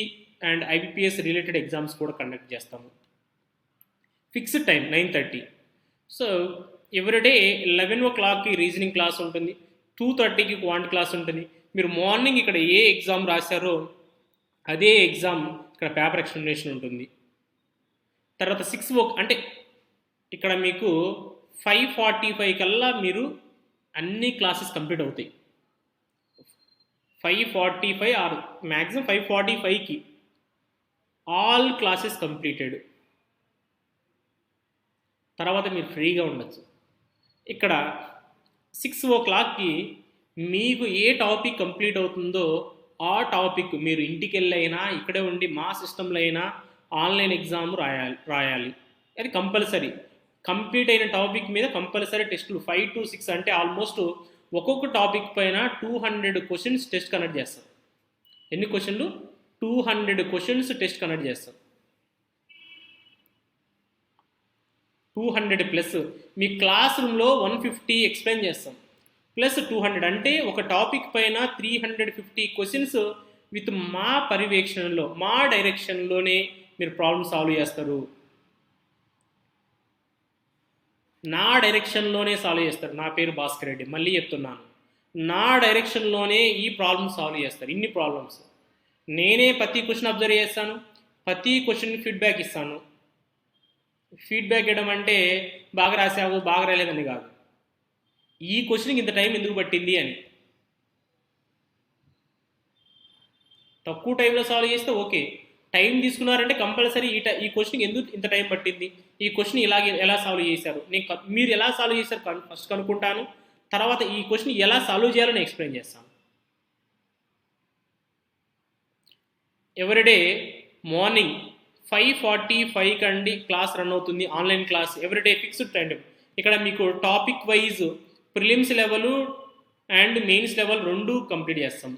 and IBPS related exams కూడా కండక్ట్ చేస్తాము. Fixed time 9:30. సో ఎవ్రీడే 11 o'clockకి రీజనింగ్ క్లాస్ ఉంటుంది, 2:30కి క్వాంట్ క్లాస్ ఉంటుంది. మీరు మార్నింగ్ ఇక్కడ ఏ ఎగ్జామ్ రాశారో అదే ఎగ్జామ్ ఇక్కడ పేపర్ ఎక్స్ప్లెనేషన్ ఉంటుంది. తర్వాత 6 అంటే ఇక్కడ మీకు 5:45 కల్లా మీరు అన్ని క్లాసెస్ కంప్లీట్ అవుతాయి. 5:45 ఆర్ మ్యాక్సిమం 5:45కి ఆల్ క్లాసెస్ కంప్లీటెడ్. తర్వాత మీరు ఫ్రీగా ఉండొచ్చు. ఇక్కడ 6 o'clockకి మీకు ఏ టాపిక్ కంప్లీట్ అవుతుందో ఆ టాపిక్ మీరు ఇంటికి వెళ్ళైనా ఇక్కడే ఉండి మా సిస్టంలో అయినా ఆన్లైన్ ఎగ్జామ్ రాయాలి. అది కంపల్సరీ. కంప్లీట్ అయిన టాపిక్ మీద కంపల్సరీ టెస్టులు 5 to 6 అంటే ఆల్మోస్ట్ ఒక్కొక్క టాపిక్ పైన 200 క్వశ్చన్స్ టెస్ట్ కండక్ట్ చేస్తారు. ఎన్ని క్వశ్చన్లు? 200 క్వశ్చన్స్ టెస్ట్ కండక్ట్ చేస్తాం. 200 ప్లస్ మీ క్లాస్ రూమ్లో 150 ఎక్స్ప్లెయిన్ చేస్తాం, ప్లస్ 200 అంటే ఒక టాపిక్ పైన 350 క్వశ్చన్స్ విత్ మా పర్యవేక్షణలో, మా డైరెక్షన్లోనే మీరు ప్రాబ్లమ్ సాల్వ్ చేస్తారు. నా డైరెక్షన్లోనే సాల్వ్ చేస్తారు. నా పేరు భాస్కర్ రెడ్డి, మళ్ళీ చెప్తున్నాను, నా డైరెక్షన్లోనే ఈ ప్రాబ్లమ్ సాల్వ్ చేస్తారు. ఇన్ని ప్రాబ్లమ్స్ నేనే ప్రతి క్వశ్చన్ అబ్జర్వ్ చేస్తాను, ప్రతి క్వశ్చన్ ఫీడ్బ్యాక్ ఇస్తాను. ఫీడ్బ్యాక్ ఇవ్వడం అంటే బాగా రాసావు, బాగా రాలేదని కాదు, ఈ క్వశ్చన్కి ఇంత టైం ఎందుకు పట్టింది అని. తక్కువ టైంలో సాల్వ్ చేస్తే ఓకే, టైం తీసుకున్నారంటే కంపల్సరీ ఈ క్వశ్చన్కి ఎందుకు ఇంత టైం పట్టింది, ఈ క్వశ్చన్ ఇలాగే ఎలా సాల్వ్ చేశారు, మీరు ఎలా సాల్వ్ చేశారు ఫస్ట్ కనుక్కుంటాను, తర్వాత ఈ క్వశ్చన్ ఎలా సాల్వ్ చేయాలని ఎక్స్ప్లెయిన్ చేస్తాను. ఎవ్రీడే మార్నింగ్ 5:45 కండి క్లాస్ రన్ అవుతుంది, online class everyday fixed time. ఇక్కడ మీకు topic wise prelims level and mains level రెండు కంప్లీట్ చేస్తాం.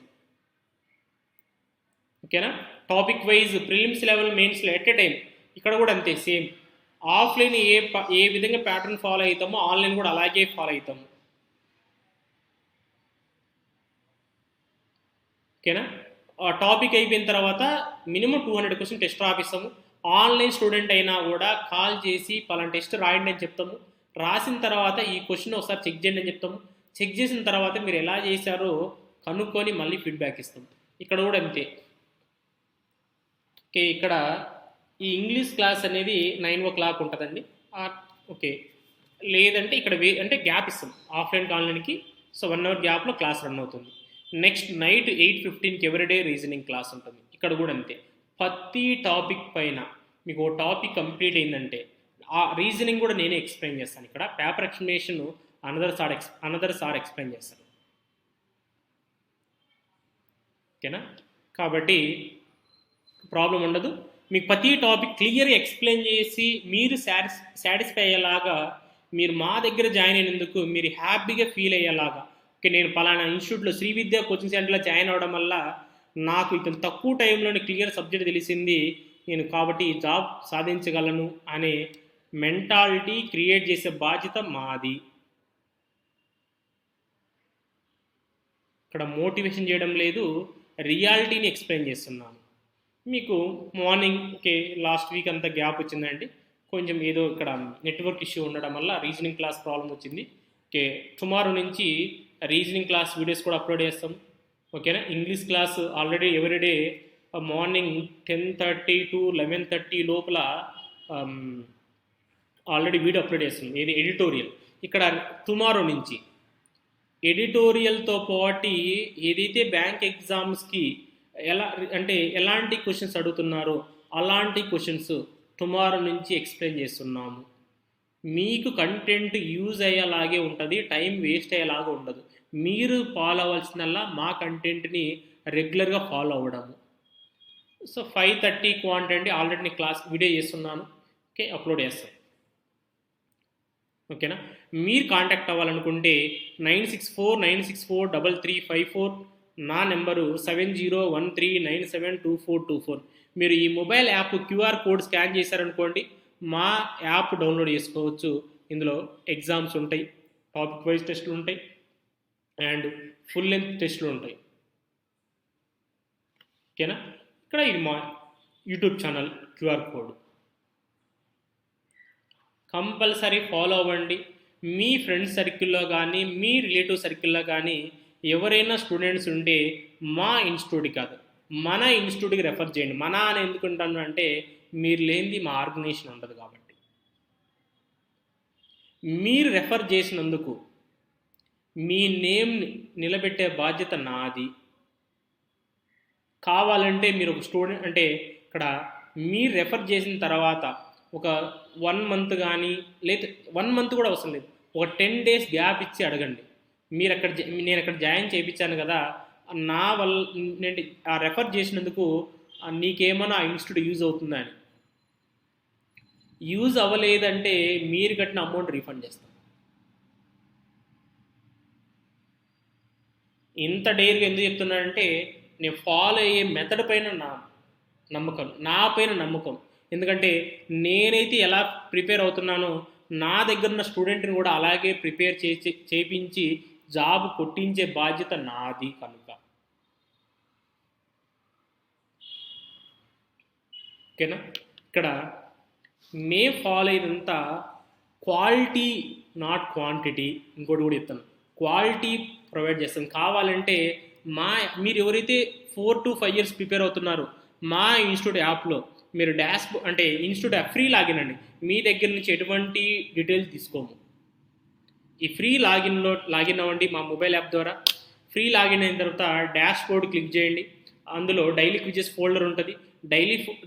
ఓకేనా? Topic wise prelims level, mains at a time. ఇక్కడ కూడా అంతే సేమ్. ఆఫ్లైన్ ఏ విధంగా ప్యాటర్న్ ఫాలో అవుతామో ఆన్లైన్ కూడా అలాగే ఫాలో అవుతాము. ఓకేనా? టాపిక్ అయిపోయిన తర్వాత మినిమం 200 క్వశ్చన్ టెస్ట్ రాపిస్తాము. ఆన్లైన్ స్టూడెంట్ అయినా కూడా కాల్ చేసి పలానా టెస్ట్ రాయండి అని చెప్తాము. రాసిన తర్వాత ఈ క్వశ్చన్ ఒకసారి చెక్ చేయండి అని చెప్తాము. చెక్ చేసిన తర్వాత మీరు ఎలా చేశారో కనుక్కొని మళ్ళీ ఫీడ్బ్యాక్ ఇస్తాం. ఇక్కడ కూడా అంతే. ఓకే, ఇక్కడ ఈ ఇంగ్లీష్ క్లాస్ అనేది 9 o'clock ఉంటుందండి. ఓకే, లేదంటే ఇక్కడ అంటే గ్యాప్ ఇస్తాం ఆఫ్లైన్ ఆన్లైన్కి. సో 1 hour గ్యాప్లో క్లాస్ రన్ అవుతుంది. నెక్స్ట్ నైట్ 8:15కి ఎవ్రీడే రీజనింగ్ క్లాస్ ఉంటుంది. ఇక్కడ కూడా అంతే. ప్రతి టాపిక్ పైన మీకు ఓ టాపిక్ కంప్లీట్ అయిందంటే ఆ రీజనింగ్ కూడా నేనే ఎక్స్ప్లెయిన్ చేస్తాను. ఇక్కడ paper explanation another sir explain చేస్తాను. ఓకేనా? కాబట్టి ప్రాబ్లం ఉండదు. మీకు ప్రతి టాపిక్ క్లియర్గా ఎక్స్ప్లెయిన్ చేసి మీరు సాటిస్ఫై అయ్యేలాగా, మీరు మా దగ్గర జాయిన్ అయినందుకు మీరు హ్యాపీగా ఫీల్ అయ్యేలాగా, ఓకే నేను పలానా ఇన్స్టిట్యూట్లో శ్రీ విద్యా కోచింగ్ సెంటర్లో జాయిన్ అవ్వడం వల్ల నాకు ఇతను తక్కువ టైంలోనే క్లియర్ సబ్జెక్ట్ తెలిసింది, నేను కాబట్టి ఈ జాబ్ సాధించగలను అనే మెంటాలిటీ క్రియేట్ చేసే బాధ్యత మాది. ఇక్కడ మోటివేషన్ చేయడం లేదు, రియాలిటీని ఎక్స్ప్లెయిన్ చేస్తున్నాను. మీకు మార్నింగ్ ఓకే లాస్ట్ వీక్ అంతా గ్యాప్ వచ్చిందండి, కొంచెం ఏదో ఇక్కడ నెట్వర్క్ ఇష్యూ ఉండడం వల్ల రీజనింగ్ క్లాస్ ప్రాబ్లం వచ్చింది. ఓకే, టుమారో నుంచి రీజనింగ్ క్లాస్ వీడియోస్ కూడా అప్లోడ్ చేస్తాం. ఓకేనా? English class already everyday morning 10:30 to 11:30 లోపల ఆల్రెడీ వీడియో అప్లోడ్ చేస్తుంది. ఇది ఎడిటోరియల్. ఇక్కడ టుమారో నుంచి ఎడిటోరియల్తో పాటు ఏదైతే బ్యాంక్ ఎగ్జామ్స్కి ఎలాంటి క్వశ్చన్స్ అడుగుతున్నారో అలాంటి క్వశ్చన్స్ టుమారో నుంచి ఎక్స్ప్లెయిన్ చేస్తున్నాము. మీకు కంటెంట్ యూజ్ అయ్యేలాగే ఉంటుంది, టైం వేస్ట్ అయ్యేలాగా ఉండదు. మీరు ఫాలో అవ్వాల్సిందల్లా మా కంటెంట్ని రెగ్యులర్గా ఫాలో అవ్వడము. సో 5:30 క్వాంట్ అండి, ఆల్రెడీ నేను క్లాస్ వీడియో చేస్తున్నాను. ఓకే, అప్లోడ్ చేస్తాను. ఓకేనా? మీరు కాంటాక్ట్ అవ్వాలనుకుంటే 9649643354, నా నెంబరు 7013972424. మీరు ఈ mobile app QR code scan చేశారనుకోండి, మా యాప్ డౌన్లోడ్ చేసుకోవచ్చు. ఇందులో ఎగ్జామ్స్ ఉంటాయి, టాపిక్ వైజ్ టెస్టులు ఉంటాయి అండ్ ఫుల్ లెంత్ టెస్టులు ఉంటాయి. ఓకేనా? ఇక్కడ ఇది మా YouTube channel QR code compulsory follow అవ్వండి. మీ ఫ్రెండ్స్ సర్కిల్లో కానీ మీ రిలేటివ్ సర్కిల్లో కానీ ఎవరైనా స్టూడెంట్స్ ఉంటే మా ఇన్స్టిట్యూట్ కాదు మన ఇన్స్టిట్యూట్కి రెఫర్ చేయండి. మన అని ఎందుకుంటాను అంటే మీరు లేనిది మా ఆర్గనైజేషన్ ఉండదు కాబట్టి. మీరు రెఫర్ చేసినందుకు మీ నేమ్ నిలబెట్టే బాధ్యత నాది. కావాలంటే మీరు ఒక స్టూడెంట్ అంటే ఇక్కడ మీరు రెఫర్ చేసిన తర్వాత ఒక 1 month కానీ లేదా 1 month కూడా అవసరం లేదు, ఒక 10 days గ్యాప్ ఇచ్చి అడగండి. నేను అక్కడ జాయిన్ చేయించాను కదా, నా వల్ల నేను ఆ రెఫర్ చేసినందుకు నీకేమైనా ఆ ఇన్స్టిట్యూట్ యూజ్ అవుతుందా అని. యూజ్ అవ్వలేదంటే మీరు కట్టిన అమౌంట్ రీఫండ్ చేస్తాం. ఇంత డేర్గా ఎందుకు చెప్తున్నానంటే నేను ఫాలో అయ్యే మెథడ్ పైన నా పైన నమ్మకం. ఎందుకంటే నేనైతే ఎలా ప్రిపేర్ అవుతున్నానో నా దగ్గర ఉన్న స్టూడెంట్ని కూడా అలాగే ప్రిపేర్ చేపించి జాబ్ కొట్టించే బాధ్యత నాది కనుక. ఓకేనా? ఇక్కడ మేము ఫాలో అయినంత క్వాలిటీ నాట్ క్వాంటిటీ. ఇంకోటి కూడా చెప్తాను, క్వాలిటీ ప్రొవైడ్ చేస్తాం. కావాలంటే మీరు ఎవరైతే 4 to 5 years ప్రిపేర్ అవుతున్నారో మా ఇన్స్టిట్యూట్ యాప్లో మీరు అంటే ఇన్స్టిట్యూట్ యాప్ ఫ్రీ లాగిన్ అండి. మీ దగ్గర నుంచి ఎటువంటి డీటెయిల్స్ తీసుకోము. ఈ ఫ్రీ లాగిన్ అవ్వండి మా మొబైల్ యాప్ ద్వారా. ఫ్రీ లాగిన్ అయిన తర్వాత డాష్ బోర్డ్ క్లిక్ చేయండి. అందులో డైలీ క్విజెస్ ఫోల్డర్ ఉంటుంది.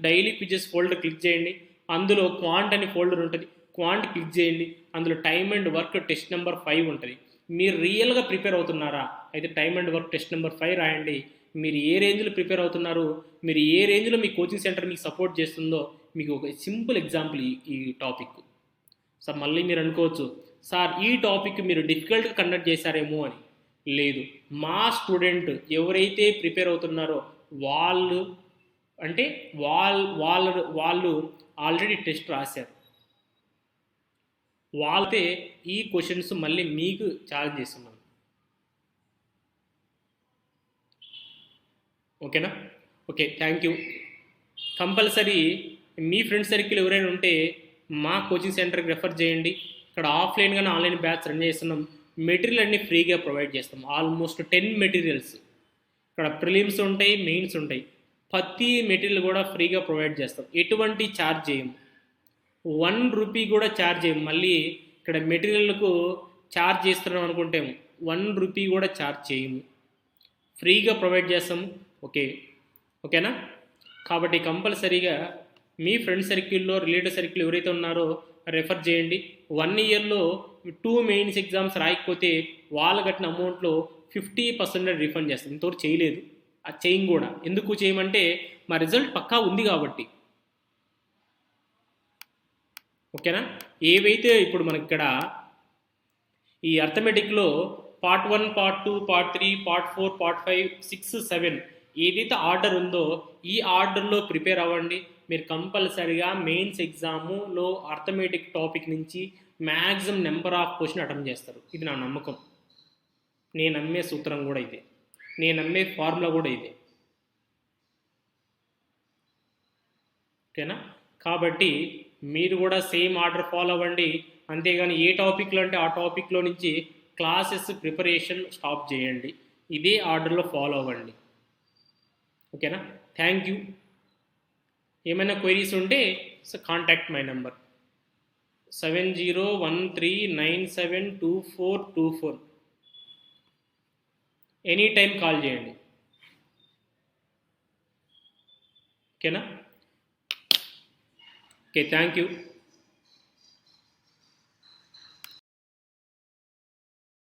డైలీ క్విజెస్ ఫోల్డర్ క్లిక్ చేయండి. అందులో క్వాంట్ అని ఫోల్డర్ ఉంటుంది. క్వాంట్ క్లిక్ చేయండి. అందులో time and work test number 5 ఉంటుంది. మీరు రియల్గా ప్రిపేర్ అవుతున్నారా అయితే time and work test number 5 రాయండి. మీరు ఏ రేంజ్లో ప్రిపేర్ అవుతున్నారో, మీరు ఏ రేంజ్లో మీ కోచింగ్ సెంటర్ మీకు సపోర్ట్ చేస్తుందో మీకు ఒక సింపుల్ ఎగ్జాంపుల్ ఈ టాపిక్. సార్ మళ్ళీ మీరు అనుకోవచ్చు, సార్ ఈ టాపిక్ మీరు డిఫికల్ట్గా కండక్ట్ చేశారేమో అని. లేదు, మా స్టూడెంట్ ఎవరైతే ప్రిపేర్ అవుతున్నారో వాళ్ళు అంటే వాళ్ళు ఆల్రెడీ టెస్ట్ రాశారు. వాళ్ళతే ఈ క్వశ్చన్స్ మళ్ళీ మీకు ఛాలెంజ్ చేస్తున్నాను. ఓకేనా? Okay, thank you. Compulsory me friend circle ఎవరైనా ఉంటే మా కోచింగ్ సెంటర్కి రెఫర్ చేయండి. ఇక్కడ ఆఫ్లైన్ కానీ ఆన్లైన్ బ్యాచ్ రన్ చేస్తున్నాం. మెటీరియల్ అన్నీ ఫ్రీగా ప్రొవైడ్ చేస్తాం. Almost 10 materials. ఇక్కడ ప్రిలిమ్స్ ఉంటాయి, మెయిన్స్ ఉంటాయి. ప్రతి మెటీరియల్ కూడా ఫ్రీగా ప్రొవైడ్ చేస్తాం. ఎటువంటి ఛార్జ్ చేయము. 1 రూపీ కూడా ఛార్జ్ చేయము. మళ్ళీ ఇక్కడ మెటీరియల్కు ఛార్జ్ చేస్తున్నాం అనుకుంటే 1 రూపీ కూడా ఛార్జ్ చేయము. ఫ్రీగా ప్రొవైడ్ చేస్తాము. ఓకేనా? కాబట్టి కంపల్సరీగా మీ ఫ్రెండ్ సర్కిల్లో రిలేటివ్ సర్కిల్ ఎవరైతే ఉన్నారో రెఫర్ చేయండి. 1 ఇయర్లో 2 మెయిన్స్ ఎగ్జామ్స్ రాయకపోతే వాళ్ళు కట్టిన అమౌంట్లో 50% రిఫండ్ చేస్తాం. ఇంతవరకు చేయలేదు, అది చేయం కూడా. ఎందుకు చేయమంటే మా రిజల్ట్ పక్కా ఉంది కాబట్టి. ఓకేనా? ఏవైతే ఇప్పుడు మనకి ఇక్కడ ఈ అర్థమెటిక్లో part 1, part 2, part 3, part 4, part 5, 6, 7 ఏదైతే ఆర్డర్ ఉందో ఈ ఆర్డర్లో ప్రిపేర్ అవ్వండి. మీరు కంపల్సరీగా మెయిన్స్ ఎగ్జాములో అర్థమెటిక్ టాపిక్ నుంచి maximum number of question attempt చేస్తారు. ఇది నా నమ్మకం. నేను నమ్మే సూత్రం కూడా ఇదే, నేను నమ్మే ఫార్ములా కూడా ఇదే. ఓకేనా? కాబట్టి మీరు కూడా సేమ్ ఆర్డర్ ఫాలో అవ్వండి. అంతేగాని ఏ టాపిక్లో అంటే ఆ టాపిక్లో నుంచి క్లాసెస్ ప్రిపరేషన్ స్టాప్ చేయండి. ఇదే ఆర్డర్లో ఫాలో అవ్వండి. ఓకేనా? Thank you. ఏమైనా క్వైరీస్ ఉంటే contact my number 7013972424. Any time call చేయండి. ఓకేనా? Okay, thank you.